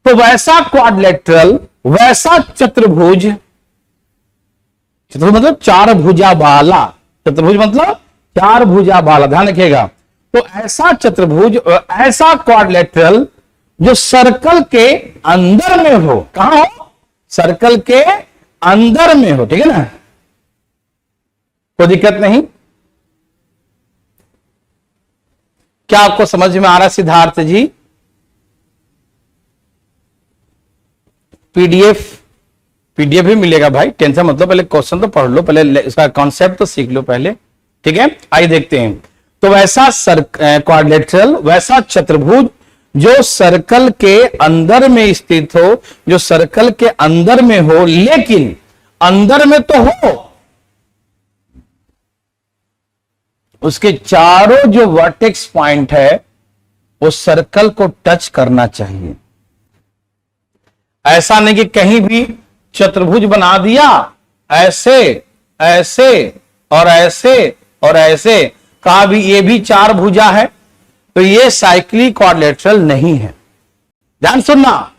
Speaker 1: तो वैसा क्वाड्रिलेटरल, वैसा चतुर्भुज, चतुर्भुज मतलब चार भुजा वाला, चतुर्भुज मतलब चार भुजा वाला, ध्यान रखिएगा। तो ऐसा चतुर्भुज, ऐसा क्वाड्रिलेटरल जो सर्कल के अंदर में हो, कहां हो, सर्कल के अंदर में हो, ठीक है ना, कोई दिक्कत नहीं। क्या आपको समझ में आ रहा है सिद्धार्थ जी? पीडीएफ भी मिलेगा भाई, टेंशन मतलब, पहले क्वेश्चन तो पढ़ लो, पहले इसका कॉन्सेप्ट तो सीख लो पहले, ठीक है। आइए देखते हैं। तो वैसा क्वाड्रिलेटरल, वैसा चतुर्भुज जो सर्कल के अंदर में स्थित हो, जो सर्कल के अंदर में हो, लेकिन अंदर में तो हो, उसके चारों जो वर्टेक्स पॉइंट है वो सर्कल को टच करना चाहिए। ऐसा नहीं कि कहीं भी चतुर्भुज बना दिया, ऐसे ऐसे और ऐसे और ऐसे, कहा भी ये भी चार भुजा है, तो ये साइक्लिक क्वाड्रिलेटरल नहीं है। ध्यान सुनना,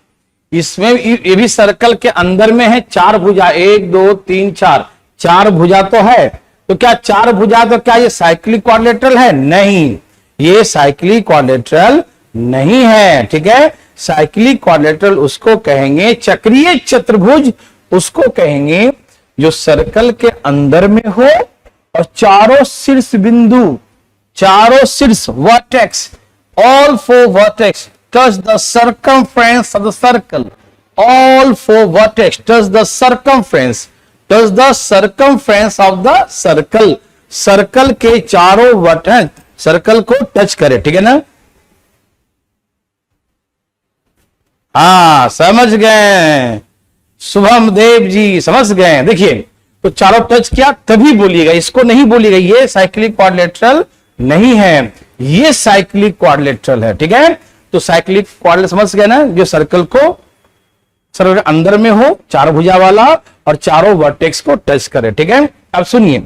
Speaker 1: इसमें ये भी सर्कल के अंदर में है, चार भुजा, 1 2 3 4, चार भुजा तो है। तो क्या चार भुजा, तो क्या ये साइक्लिक क्वाड्रिलेटरल है? नहीं, ये साइक्लिक क्वाड्रिलेटरल नहीं है, ठीक है। साइक्लिक क्वाड्रिलेटरल उसको कहेंगे, चक्रीय चतुर्भुज उसको कहेंगे जो सर्कल के अंदर में हो और चारों शीर्ष बिंदु, चारों शीर्ष vertex, all four vertex touch the circumference of the circle, all four vertex touch the circumference of the circle, circle के चारों वर्टेक्स सर्कल को टच करे, ठीक है ना। हाँ समझ गए शुभम देव जी, समझ गए। देखिए तो चारों टच किया तभी बोलिएगा, इसको नहीं बोलिएगा ये साइक्लिक क्वाड्रिलेटरल नहीं है, ये साइक्लिक क्वाड्रिलेटरल है, ठीक है। तो साइक्लिक क्वाड्रिलेटरल समझ गए ना, जो सर्कल के अंदर में हो, चार भुजा वाला और चारों वर्टेक्स को टच करे, ठीक है। अब सुनिए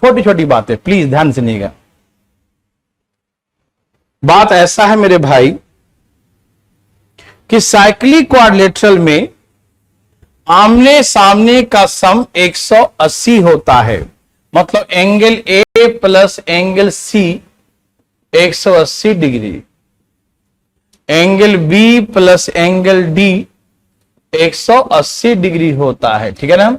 Speaker 1: छोटी छोटी बातें, प्लीज ध्यान सुनिएगा। बात ऐसा है मेरे भाई कि साइक्लिक क्वाड्रिलेटरल में आमने सामने का सम 180 होता है, मतलब angle A plus angle C 180 degree, angle B plus angle D 180 degree होता है, ठीक है ना।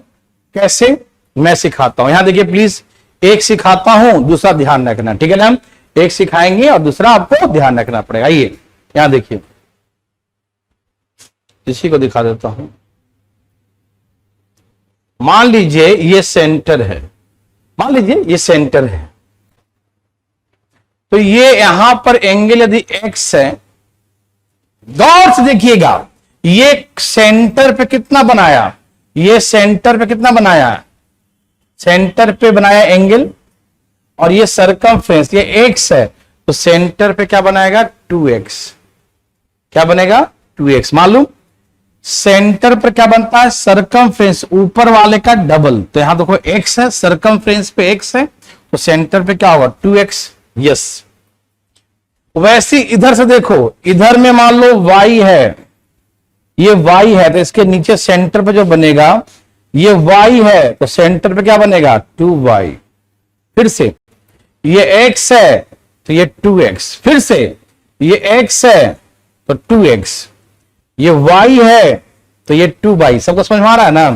Speaker 1: कैसे, मैं सिखाता हूं, यहां देखिए प्लीज, एक सिखाता हूं दूसरा ध्यान रखना, ठीक है ना। एक सिखाएंगे और दूसरा आपको ध्यान रखना पड़ेगा। आइए यहां देखिए, इसी को दिखा देता हूं। मान लीजिए ये सेंटर है, मान लीजिए ये सेंटर है, तो ये यहां पर एंगल यदि एक्स है, गौर से देखिएगा, ये सेंटर पे कितना बनाया, ये सेंटर पे कितना बनाया, सेंटर पे बनाया एंगल, और ये सरकमफ्रेंस ये एक्स है, तो सेंटर पे क्या बनाएगा 2x, क्या बनेगा 2x। मालूम सेंटर पर क्या बनता है, सरकमफ्रेंस ऊपर वाले का डबल, तो यहां देखो x है, सरकमफ्रेंस पे x है, तो सेंटर पे क्या होगा 2x। यस, वैसे इधर से देखो, इधर में मान लो y है, ये y है, तो इसके नीचे सेंटर पे जो बनेगा ये y है, तो सेंटर पे क्या बनेगा 2y। फिर से ये x है तो ये 2x, फिर से ये x है तो 2x, ये y है तो ये 2y। सबको समझ में आ रहा है ना?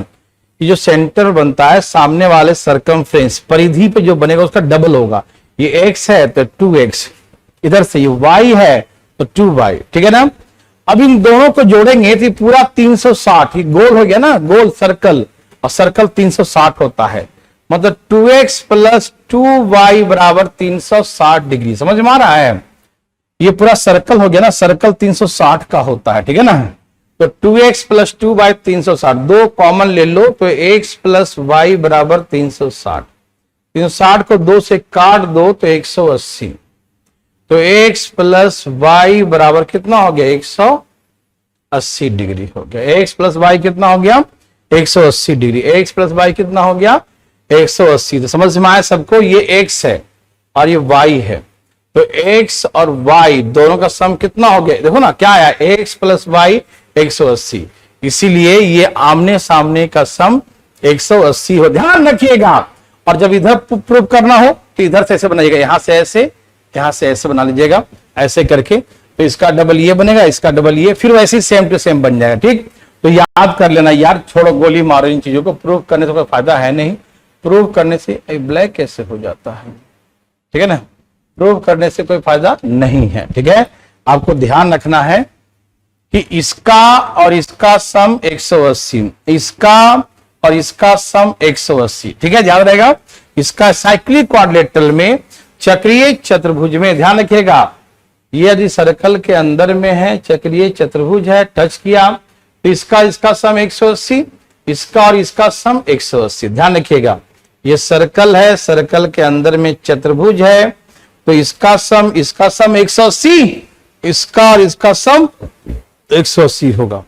Speaker 1: ये जो सेंटर बनता है सामने वाले सरकमफ्रेंस परिधि पे जो बनेगा उसका डबल होगा। ये x है तो 2x, इधर से ये y है तो 2y, ठीक है ना? अब इन दोनों को जोड़ेंगे तो पूरा 360, ये गोल हो गया ना, गोल सर्कल, और सर्कल 360 होता है, मतलब 2x प्लस 2y बराबर 360 डिग्री। समझ में आ रहा है? ये पूरा सर्कल हो गया ना, सर्कल 360 का होता है, ठीक है ना? तो 2x प्लस 2y 360, दो कॉमन ले लो तो x प्लस y बराबर 360, 360 को 2 से काट दो तो 180, तो x प्लस y बराबर कितना हो गया 180 डिग्री हो गया। x प्लस y कितना हो गया 180 डिग्री, x प्लस y कितना हो गया 180। तो समझ में आया सबको? ये x है और ये y है, तो x और y दोनों का सम कितना हो गया? देखो ना क्या आया, x प्लस y 180, इसीलिए ये आमने सामने का सम 180 हो। ध्यान रखिएगा, और जब इधर प्रूव करना हो तो इधर से ऐसे बनाइएगा, यहां से ऐसे, यहां से ऐसे बना लीजिएगा, ऐसे करके, तो इसका डबल ये बनेगा, इसका डबल ये, फिर वैसे ही सेम टू सेम बन जाएगा। ठीक, तो याद कर लेना यार, छोड़ो गोली मारो इन चीजों को, प्रूव करने से कोई फायदा है नहीं। प्रूव करने से ब्लैक कैसे हो जाता है, ठीक है ना? प्रूव करने से कोई फायदा नहीं है, ठीक है? आपको ध्यान रखना है कि इसका और इसका सम 180, इसका और इसका सम 180, ठीक है? याद रहेगा। इसका साइक्लिक क्वाड्रिलेटरल में, चक्रीय चतुर्भुज में, ध्यान रखिएगा, ये यदि सर्कल के अंदर में है, चक्रीय चतुर्भुज है, टच किया तो इसका सम 180, इसका और इसका सम 180। ध्यान रखिएगा, ये सर्कल है, सर्कल के अंदर में चतुर्भुज है, तो इसका सम 180, इसका और इसका सम 180 होगा।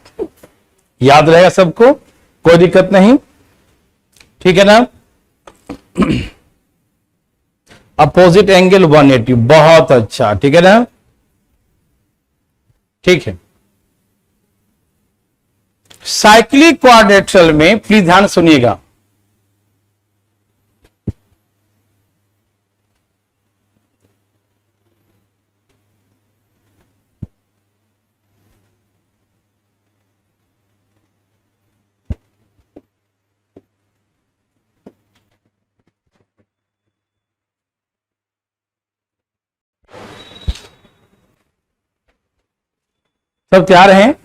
Speaker 1: याद रहेगा सबको, कोई दिक्कत नहीं, ठीक है ना? अपोजिट एंगल 180, बहुत अच्छा, ठीक है ना? ठीक है। साइक्लिक क्वाड्रिलेटरल में प्लीज ध्यान सुनिएगा, सब तैयार हैं?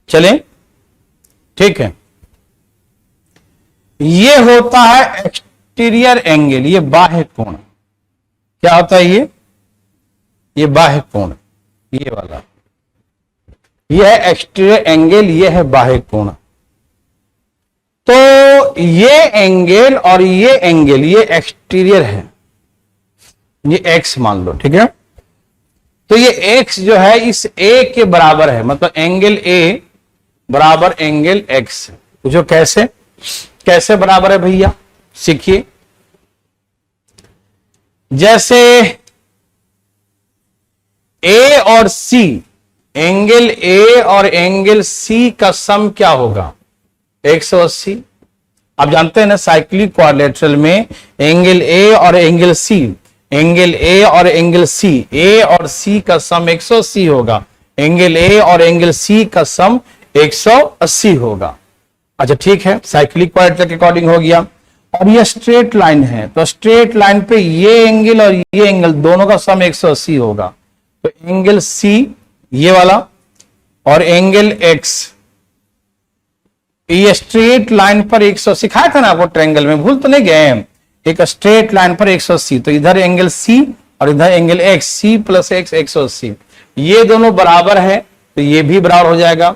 Speaker 1: चलें, ठीक है। ये होता है एक्सटीरियर एंगल, ये बाह्य कोण। क्या होता है ये बाह्य कोण, ये वाला, ये है एक्सटीरियर एंगल, ये है बाह्य कोण। तो ये एंगल और ये एंगल, ये एक्सटीरियर है, ये एक्स मान लो, ठीक है? तो ये x जो है इस a के बराबर है, मतलब एंगल a बराबर एंगल x। पूछो कैसे, कैसे बराबर है भैया? सीखिए, जैसे a और c, एंगल a और एंगल c का सम क्या होगा 180। आप जानते हैं ना साइक्लिक क्वाड्रिलेटरल में एंगल a और एंगल c, एंगल A और एंगल C, A और C का सम 180 होगा, एंगल A और एंगल C का सम 180 होगा। अच्छा ठीक है, साइक्लिक क्वाड्रिलेटरल के अकॉर्डिंग हो गया। और ये स्ट्रेट लाइन है, तो स्ट्रेट लाइन पे ये एंगल और ये एंगल दोनों का सम 180 होगा, तो एंगल C ये वाला और एंगल X, ये स्ट्रेट लाइन पर 180 सिखाया था ना आपको ट्रायंगल में, भूल तो नहीं गए? एक स्ट्रेट लाइन पर 180, तो इधर एंगल C और इधर angle X, C plus X 180, ये दोनों बराबर है तो ये भी बराबर हो जाएगा।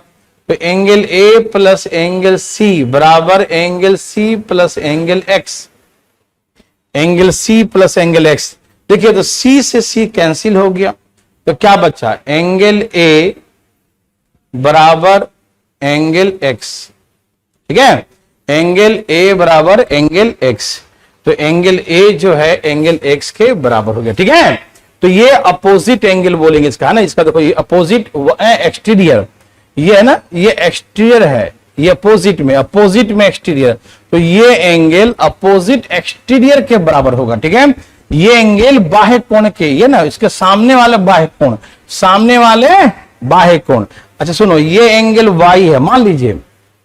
Speaker 1: तो angle A plus angle C बराबर angle C plus angle X, angle C plus angle X। देखिए तो C से C कैंसिल हो गया, तो क्या बचा? एंगल A बराबर एंगल X, ठीक है? एंगल A बराबर एंगल X, तो एंगल A जो है एंगल X के बराबर हो गया, ठीक है? तो ये अपोजिट एंगल बोलेंगे इसका, है ना? इसका देखो ये अपोजिट एक्सटीरियर, ये है ना, ये एक्सटीरियर है, ये अपोजिट में एक्सटीरियर, तो ये एंगल अपोजिट एक्सटीरियर के बराबर होगा। ठीक है, ये एंगल बाह्य कोण के, ये ना इसके सामने वाले बाह्य कोण, सामने वाले बाह्य कोण। अच्छा सुनो, ये एंगल y है, मान लीजिए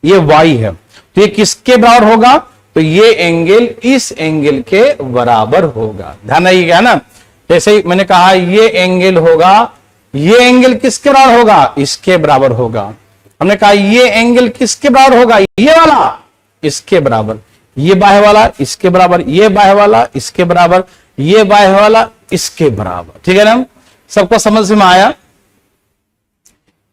Speaker 1: ये y है, तो ये किसके बराबर होगा? तो ये एंगल इस एंगल के बराबर होगा। ध्यान रखिएगा ना, जैसे ही मैंने कहा ये एंगल होगा, ये एंगल किसके बराबर होगा? इसके बराबर होगा। हमने कहा ये एंगल किसके बराबर होगा? ये वाला इसके बराबर, ये बाह्य वाला इसके बराबर, ये बाह्य वाला इसके बराबर, ये बाह्य वाला इसके बराबर। ठीक है ना, सबको समझ में आया?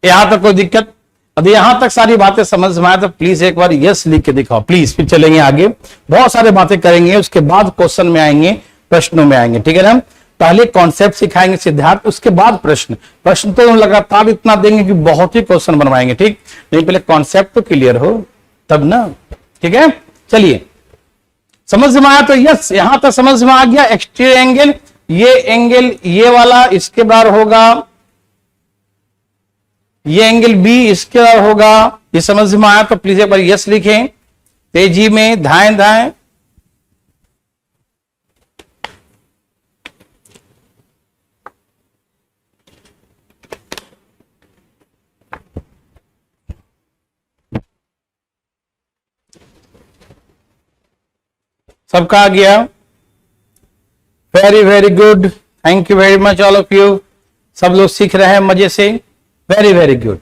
Speaker 1: यहां तक कोई दिक्कत? यदि यहां तक सारी बातें समझ में आया तो प्लीज एक बार यस लिख के दिखाओ प्लीज, फिर चलेंगे आगे, बहुत सारी बातें करेंगे, उसके बाद क्वेश्चन में आएंगे, प्रश्नों में आएंगे। ठीक है ना, पहले कॉन्सेप्ट सिखाएंगे सिद्धार्थ, उसके बाद प्रश्न तो लगातार इतना देंगे कि बहुत ही क्वेश्चन बनवाएंगे। ठीक, नहीं पहले कॉन्सेप्ट तो क्लियर हो तब ना। ठीक है, चलिए समझ में आया तो यस, यहां तक समझ में आ गया। एक्सटीरियर एंगल, ये एंगल ये वाला इसके बराबर होगा, ये एंगल बी इसके बराबर होगा। ये समझ में आया तो प्लीज एक बार यस लिखें, तेजी में, धाएं धाएं। सबका आ गया? Very very good, thank you very much all of you. सब लोग सीख रहे हैं मजे से, वेरी वेरी गुड।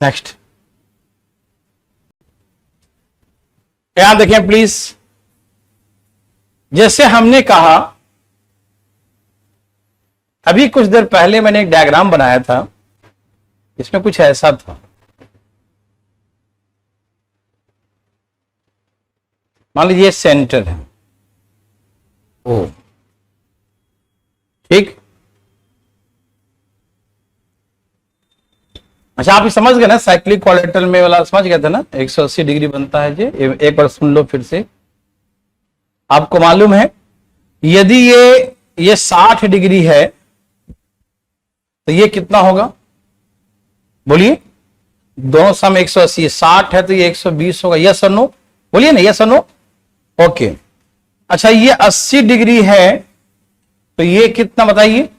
Speaker 1: नेक्स्ट, यहां देखें प्लीज, जैसे हमने कहा अभी कुछ देर पहले मैंने एक डायग्राम बनाया था, इसमें कुछ ऐसा था, मान लीजिए सेंटर है ओ, ठीक। अच्छा आप समझ गए ना, साइक्लिक क्वाड्रेटरल में वाला समझ गए थे ना, 180 डिग्री बनता है जी। एक बार सुन लो फिर से। आपको मालूम है यदि ये 60 डिग्री है तो ये कितना होगा? बोलिए, दोनों सम 180, 60 है तो ये 120 होगा। यस और नो? बोलिए ना, यस और नो? ओके। अच्छा ये 80 डिग्री है तो ये कितना बताइए?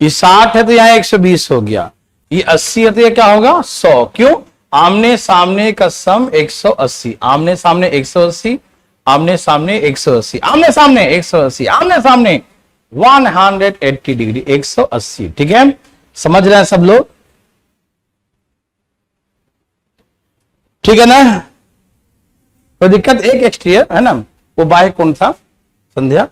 Speaker 1: ये 60 है तो यहां 120 हो गया, ये 80 है तो ये क्या होगा? 100। क्यों? आमने सामने का सम 180, आमने सामने 180, आमने सामने 180, आमने सामने 180, आमने सामने 180 डिग्री, 180। ठीक है, समझ रहे हैं सब लोग? ठीक है ना, तो दिक्कत एक एक्सटीरियर है ना, वो बाह्य कोण था संध्या,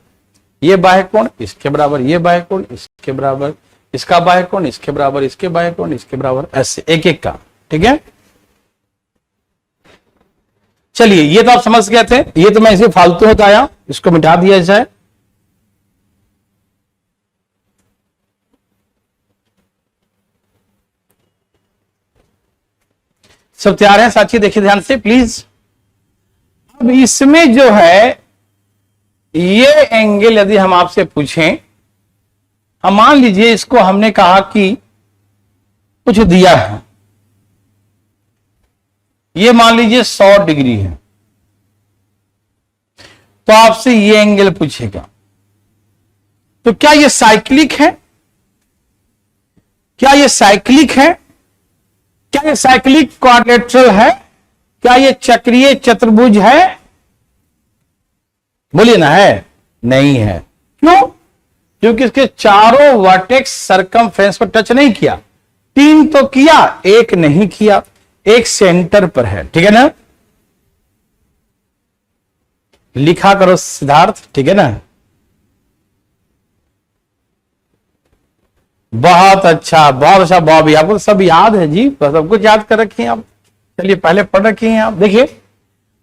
Speaker 1: ये बाह्य कोण इसके बराबर, ये बाह्य कोण इसके बराबर, इसका बाह्य कोण इसके बराबर, इसके बाह्य कोण इसके बराबर, ऐसे एक एक का। ठीक है, चलिए ये तो आप समझ गए थे, ये तो मैं इसे फालतू बताया, इसको मिटा दिया जाए। सब तैयार हैं साथी? देखिए ध्यान से प्लीज। अब इसमें जो है ये एंगल यदि हम आपसे पूछें, हम मान लीजिए इसको हमने कहा कि कुछ दिया है, ये मान लीजिए 100 डिग्री है, तो आपसे ये एंगल पूछेगा, तो क्या ये साइक्लिक है? क्या ये साइक्लिक है? क्या ये साइक्लिक क्वाड्रेट्रल है? क्या ये चक्रीय चतुर्भुज है? बोलिए ना, है? नहीं है। क्यों? क्योंकि इसके चारों वर्टेक्स सरकमफ्रेंस को टच नहीं किया। 3 तो किया, 1 नहीं किया, 1 सेंटर पर है। ठीक है ना, लिखा करो सिद्धार्थ। ठीक है ना, बहुत अच्छा, बहुत अच्छा बॉबी, आपको तो सब याद है जी, सब कुछ याद कर रखी हैं आप। चलिए पहले पढ़ रखी हैं आप। देखिए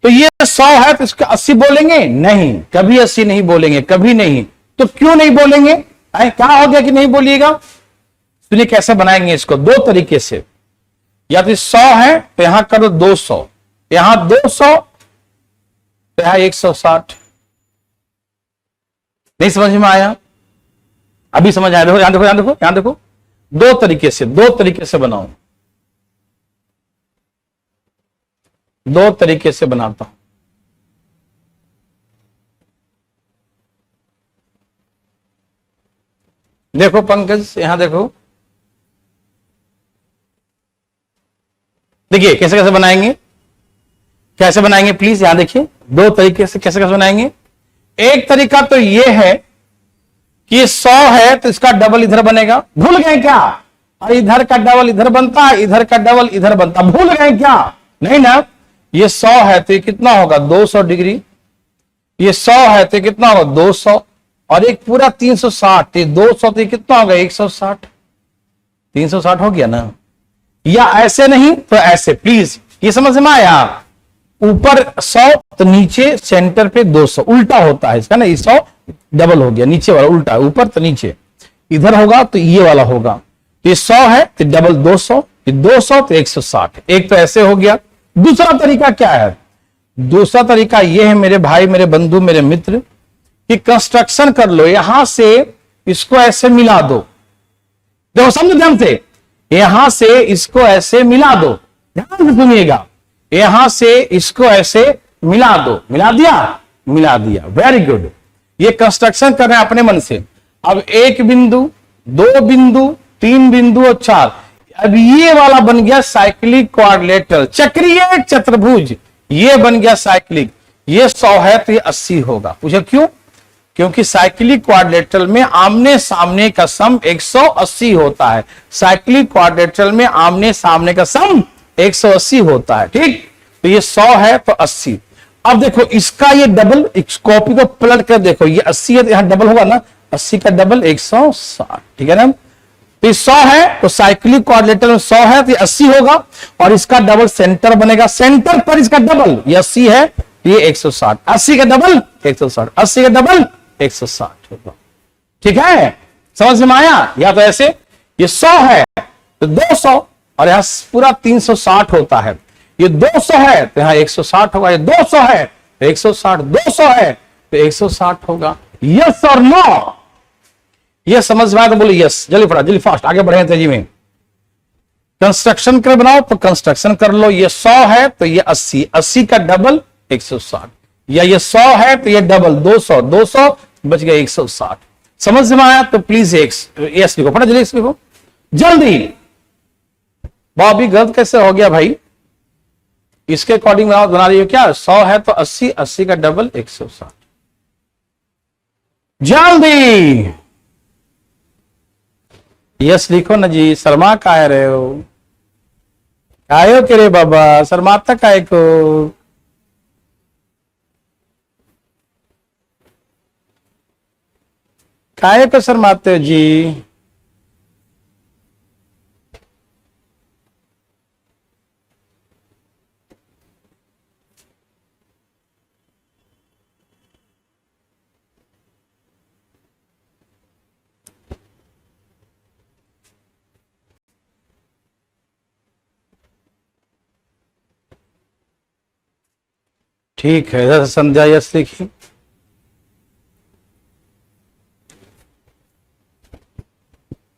Speaker 1: तो ये 100 है तो इसका 80 बोलेंगे? नहीं, कभी 80 नहीं बोलेंगे, कभी नहीं। तो क्यों नहीं बोलेंगे? क्या हो गया कि नहीं बोलिएगा? सुनिए कैसे बनाएंगे इसको, 2 तरीके से। या तो 100 है तो यहां करो 200, यहां 200 तो यहां 160। नहीं समझ में आया? अभी समझ आया? देखो यहां देखो, यहां देखो, यहां देखो, 2 तरीके से बनाओ। दो तरीके से बनाता हूं। देखो पंकज, यहां देखो, देखिए कैसे कैसे बनाएंगे, कैसे बनाएंगे प्लीज यहां देखिए, दो तरीके से कैसे कैसे बनाएंगे। एक तरीका तो यह है कि 100 है तो इसका डबल इधर बनेगा, भूल गए क्या? और इधर का डबल इधर बनता है, इधर का डबल इधर बनता, भूल गए क्या? नहीं ना। ये 100 है तो ये कितना होगा 200 डिग्री, ये 100 है तो कितना होगा 200, और एक पूरा 360, ये 200 तो कितना होगा 160, 360 हो गया ना। या ऐसे नहीं तो ऐसे, प्लीज ये समझ में आया। ऊपर 100 तो नीचे सेंटर पे 200, उल्टा होता है इसका ना, 100 डबल हो गया, नीचे वाला उल्टा, ऊपर तो नीचे, इधर होगा तो ये वाला होगा। ये 100 है तो डबल 200, ये 200 तो 160, एक तो ऐसे हो गया। दूसरा तरीका क्या है? दूसरा तरीका ये है मेरे भाई, मेरे बंधु, मेरे मित्र, कि कंस्ट्रक्शन कर लो, यहां से इसको ऐसे मिला दो। देखो समझो ध्यान से, यहां से इसको ऐसे मिला दो, ध्यान से सुनिएगा, यहां से इसको ऐसे मिला दो, मिला दिया, मिला दिया, वेरी गुड। ये कंस्ट्रक्शन कर रहे हैं अपने मन से। अब एक बिंदु, दो बिंदु, तीन बिंदु और चार, अब ये वाला बन गया साइक्लिक क्वाड्रिलेटरल, चक्रीय चतुर्भुज, ये बन गया साइक्लिक। ये 100 है तो ये 80 होगा। पूछो क्यों? क्योंकि साइक्लिक क्वाड्रिलेटरल में आमने सामने का सम 180 होता है, साइक्लिक क्वाड्रिलेटरल में आमने सामने का सम 180 होता है। ठीक, तो ये 100 है तो 80। अब देखो इसका ये डबल, इस कॉपी को पलट कर देखो, ये 80 है तो यहां डबल होगा ना, 80 का डबल 160, ठीक है ना। तो 100 है तो साइक्लिक क्वाड्रिलेटरल में 100 है तो 80 होगा, और इसका डबल सेंटर बनेगा, सेंटर पर इसका डबल, ये 80 है ये 160, 80 का डबल 160, 80 का डबल 160 होगा। ठीक है, समझ में आया? या तो ऐसे, ये 100 है तो 200, और यहां पूरा 360 होता है, ये 200 है तो यहां 160 होगा, ये 200 है तो 160, 200 है तो 160 होगा। यस और नो? ये समझ में आया तो बोलो यस, जल्दी फटा, जल्दी फास्ट, आगे बढ़े तेजी में। कंस्ट्रक्शन कर बनाओ तो कंस्ट्रक्शन कर लो। ये 100 है तो ये 80, 80 का डबल 160, या ये 100 है तो ये डबल 200, 200 बच गया 160। समझ में आया तो प्लीज यस लिखो, फटा जल्दी लिखो जल्दी। बॉबी गलत कैसे हो गया भाई? इसके अकॉर्डिंग बना रही हो क्या? 100 है तो 80, 80 का डबल 160, जल्दी यस लिखो ना जी। शर्मा का रहे हो, आयो के रे बाबा, शर्माता काय को? काय को शर्माते हो जी? ठीक है, इधर संध्या यस लिखी।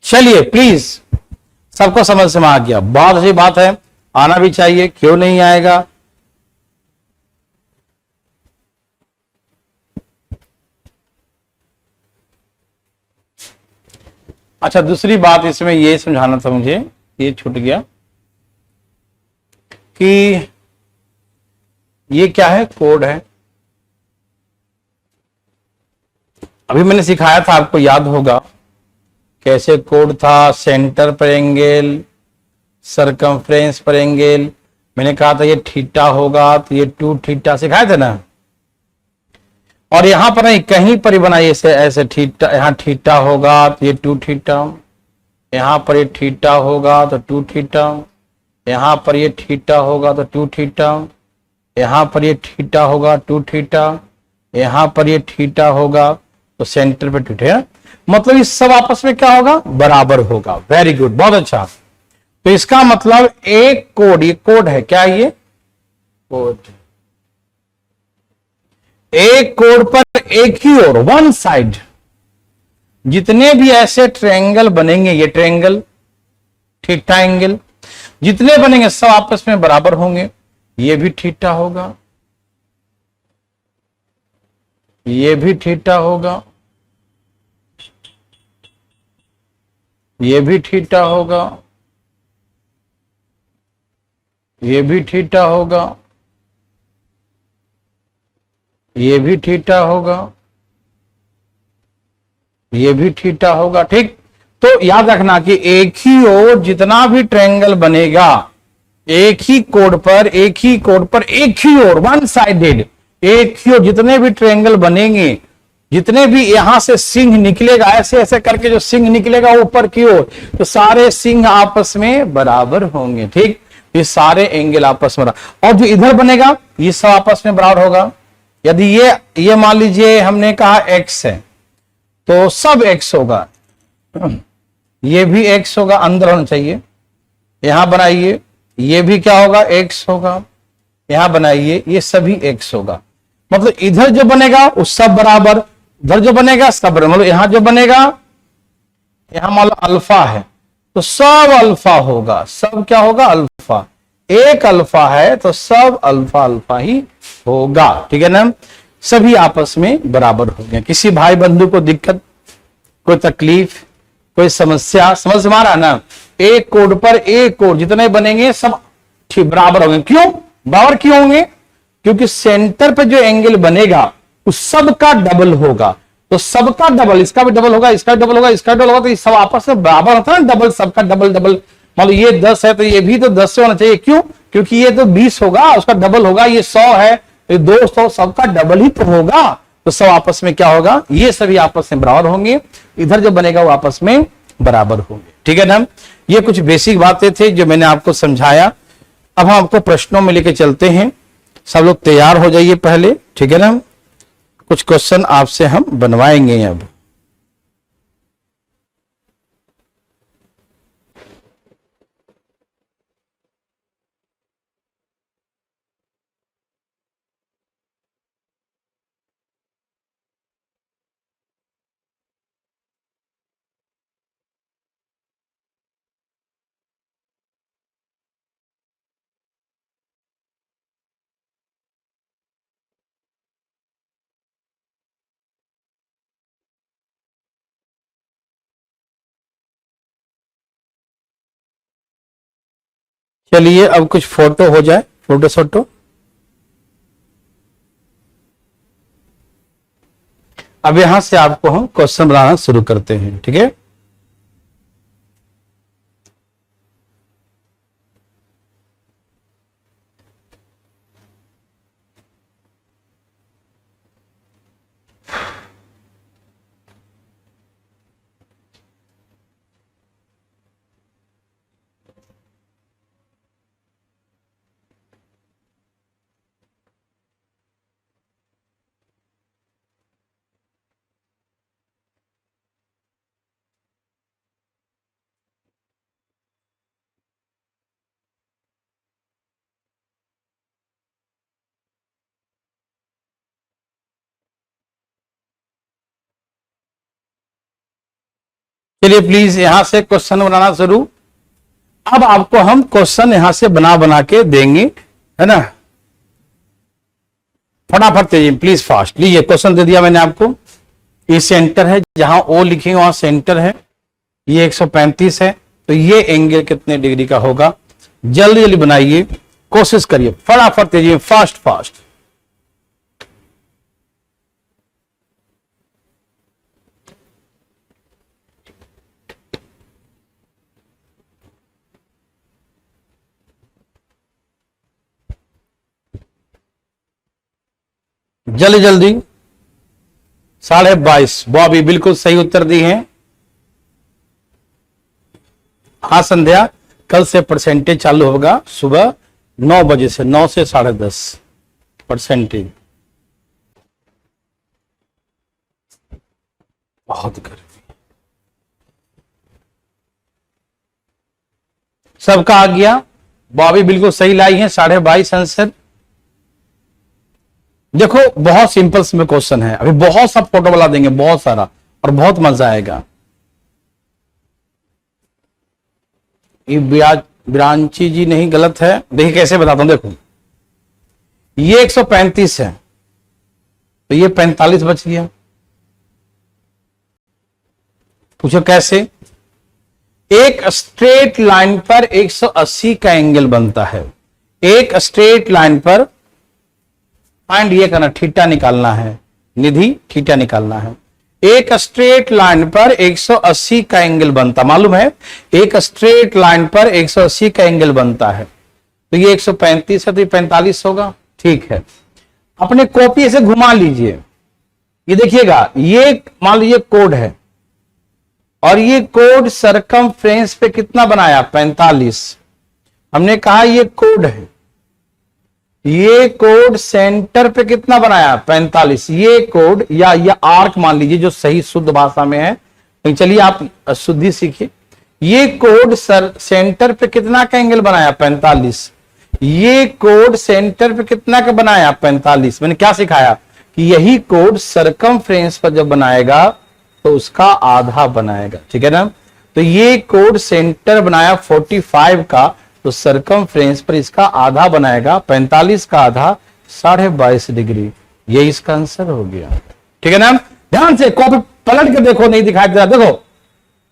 Speaker 1: चलिए प्लीज, सबको समझ में आ गया, बहुत अच्छी बात है, आना भी चाहिए, क्यों नहीं आएगा। अच्छा, दूसरी बात इसमें ये समझाना था मुझे, ये छूट गया कि ये क्या है, कोड है। अभी मैंने सिखाया था, आपको याद होगा कैसे कोड था, सेंटर पर एंगल, सरकमफ्रेंस पर एंगल। मैंने कहा था ये थीटा होगा तो ये 2 थीटा सिखाए थे ना। और यहां पर नहीं, कहीं पर ही बनाइए ऐसे थीटा, यहां थीटा होगा तो ये 2 थीटा, यहां पर ये थीटा होगा तो 2 थीटा, यहां पर ये थीटा होगा तो 2 थीटा, यहां पर ये थीटा होगा 2 थीटा, यहां पर ये थीटा होगा तो सेंटर पे थीटा, मतलब इस सब आपस में क्या होगा, बराबर होगा। वेरी गुड, बहुत अच्छा। तो इसका मतलब एक कोड, ये कोड है क्या, ये कोड, एक कोड पर एक ही ओर, वन साइड, जितने भी ऐसे ट्रायंगल बनेंगे, ये ट्रायंगल, थीटा एंगल जितने बनेंगे सब आपस में बराबर होंगे। ये भी थीटा होगा, ये भी थीटा होगा, ये भी थीटा होगा, ये भी थीटा होगा, ये भी थीटा होगा, ये भी थीटा होगा। ठीक, तो याद रखना कि एक ही ओर जितना भी ट्रायंगल बनेगा, एक ही कोड पर, एक ही कोड पर, एक ही ओर, वन साइडेड, एक ही ओर जितने भी ट्रायंगल बनेंगे, जितने भी यहां से सिंह निकलेगा, ऐसे ऐसे करके जो सिंह निकलेगा ऊपर की ओर, तो सारे सिंह आपस में बराबर होंगे। ठीक, ये सारे एंगल आपस में, और जो इधर बनेगा ये सब आपस में बराबर होगा। यदि ये मान लीजिए हमने कहा x है, तो सब x होगा, ये भी x होगा, अंदर होना चाहिए। यहां बनाइए, ये भी क्या होगा, x होगा। यहां बनाइए, ये सभी x होगा। मतलब इधर जो बनेगा वो सब बराबर, उधर जो बनेगा सब बराबर। मतलब यहां जो बनेगा, यहां मान लो अल्फा है तो सब अल्फा होगा, सब क्या होगा, अल्फा। एक अल्फा है तो सब अल्फा अल्फा ही होगा। ठीक है ना, सभी आपस में बराबर हो गए। किसी भाई बंधु को दिक्कत, कोई तकलीफ, कोई समस्या, समझ में आ रहा ना। एक कोड पर एक कोड जितने बनेंगे सब ठीक बराबर होंगे। क्यों बराबर क्यों होंगे, क्योंकि सेंटर पे जो एंगल बनेगा उस सब का डबल होगा। तो सबका डबल, इसका भी डबल होगा, इसका डबल होगा, इसका डबल होगा, तो ये सब आपस में बराबर होता है ना, डबल, सबका डबल डबल। मान लो ये 10 है तो ये भी तो 10 से होना चाहिए। क्यों, क्योंकि ये तो 20 होगा, उसका डबल होगा। ये 100 है, ये 200, सबका डबल ही तो होगा। तो सब आपस में क्या होगा, ये सभी आपस में बराबर होंगे। इधर जो बनेगा वो आपस में बराबर होंगे। ठीक है ना, ये कुछ बेसिक बातें थे जो मैंने आपको समझाया। अब हम आपको प्रश्नों में लेके चलते हैं। सब लोग तैयार हो जाइए पहले। ठीक है ना, कुछ क्वेश्चन आपसे हम बनवाएंगे अब। चलिए अब कुछ फोटो हो जाए, फोटो सोटो। अब यहां से आपको हम क्वेश्चन बनाना शुरू करते हैं। ठीक है, चलिए प्लीज यहां से क्वेश्चन बनाना शुरू। अब आपको हम क्वेश्चन यहां से बना बना के देंगे, है ना। फटाफट तेजी, प्लीज फास्ट। लीजिए क्वेश्चन दे दिया मैंने आपको। ये सेंटर है, जहां ओ लिखेंगे वहां सेंटर है। ये 135 है, तो ये एंगल कितने डिग्री का होगा। जल्दी जल्दी बनाइए, कोशिश करिए, फटाफट तेजी, फास्ट फास्ट। जल्दी जल्दी। 22.5 बॉबी बिल्कुल सही उत्तर दी है। हाँ संध्या, कल से परसेंटेज चालू होगा सुबह 9 बजे से, 9 से 10:30 परसेंटेज। बहुत गर्मी, सबका आ गया। बॉबी बिल्कुल सही लाई है, 22.5 आंसर। देखो बहुत सिंपल में क्वेश्चन है, अभी बहुत सा फोटो बना देंगे, बहुत सारा, और बहुत मजा आएगा। ये ब्रांची जी नहीं, गलत है। देखिए कैसे बताता हूं, देखो ये 135 है तो ये 45 बच गया। पूछो कैसे? एक स्ट्रेट लाइन पर 180 का एंगल बनता है। एक स्ट्रेट लाइन पर फाइंड ये करना, थीटा निकालना है, निधि थीटा निकालना है। एक स्ट्रेट लाइन पर 180 का एंगल बनता, मालूम है एक स्ट्रेट लाइन पर 180 का एंगल बनता है तो ये 135 है तो ये 45 होगा। ठीक है, अपने कॉपी ऐसे घुमा लीजिए, ये देखिएगा, ये मान लीजिए कोड है और ये कोड सरकमफ्रेंस पे कितना बनाया? 45। हमने कहा ये कोड है, ये कोड सेंटर पे कितना बनाया? 45। ये कोड या आर्क मान लीजिए जो सही शुद्ध भाषा में है, तो चलिए आप शुद्धि सीखिए। ये कोड सेंटर पे कितना का एंगल बनाया? 45। ये कोड सेंटर पे कितना का बनाया? 45। मैंने क्या सिखाया कि यही कोड सरकमफ्रेंस पर जब बनाएगा तो उसका आधा बनाएगा, ठीक है ना। तो ये कोड सेंटर बनाया 45 का, तो सरकमफ्रेंस पर इसका आधा बनाएगा, 45 का आधा 22.5 डिग्री। ये इसका आंसर हो गया, ठीक है ना। ध्यान से कॉपी पलट के देखो, नहीं दिखाई दे रहा, देखो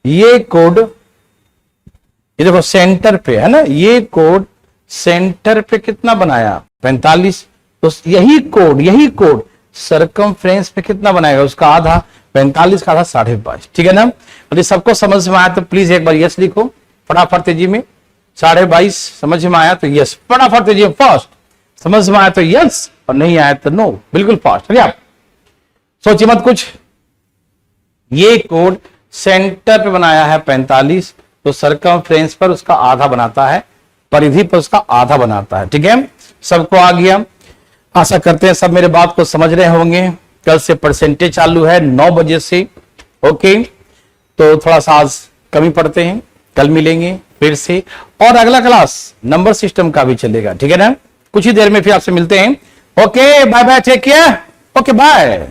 Speaker 1: ये कोड, ये देखो सेंटर पे है ना, ये कोड सेंटर पे कितना बनाया? 45। तो यही कोड सरकमफ्रेंस पे कितना बनाएगा? उसका आधा, 45 का आधा 22.5, ठीक है ना। यदि सबको समझ में आया तो प्लीज एक बार यस लिखो फटाफट तेजी में। 22.5 समझ में आया तो यस, फटाफट तेजी में फास्ट। समझ में आया तो यस और नहीं आया तो नो, बिल्कुल फास्ट। चलिए आप सोचिए मत कुछ। ये कोड सेंटर पे बनाया है 45, तो सरकमफ्रेंस पर उसका आधा बनाता है, परिधि पर उसका आधा बनाता है, ठीक है। सबको आ गया? आशा करते हैं सब मेरे बात को समझ रहे होंगे। कल से परसेंटेज चालू है 9 बजे से, ओके। तो थोड़ा सा आज कमी पड़ते हैं, कल मिलेंगे फिर से, और अगला क्लास नंबर सिस्टम का भी चलेगा, ठीक है ना। कुछ ही देर में फिर आपसे मिलते हैं। Okay bye bye, take care, okay bye.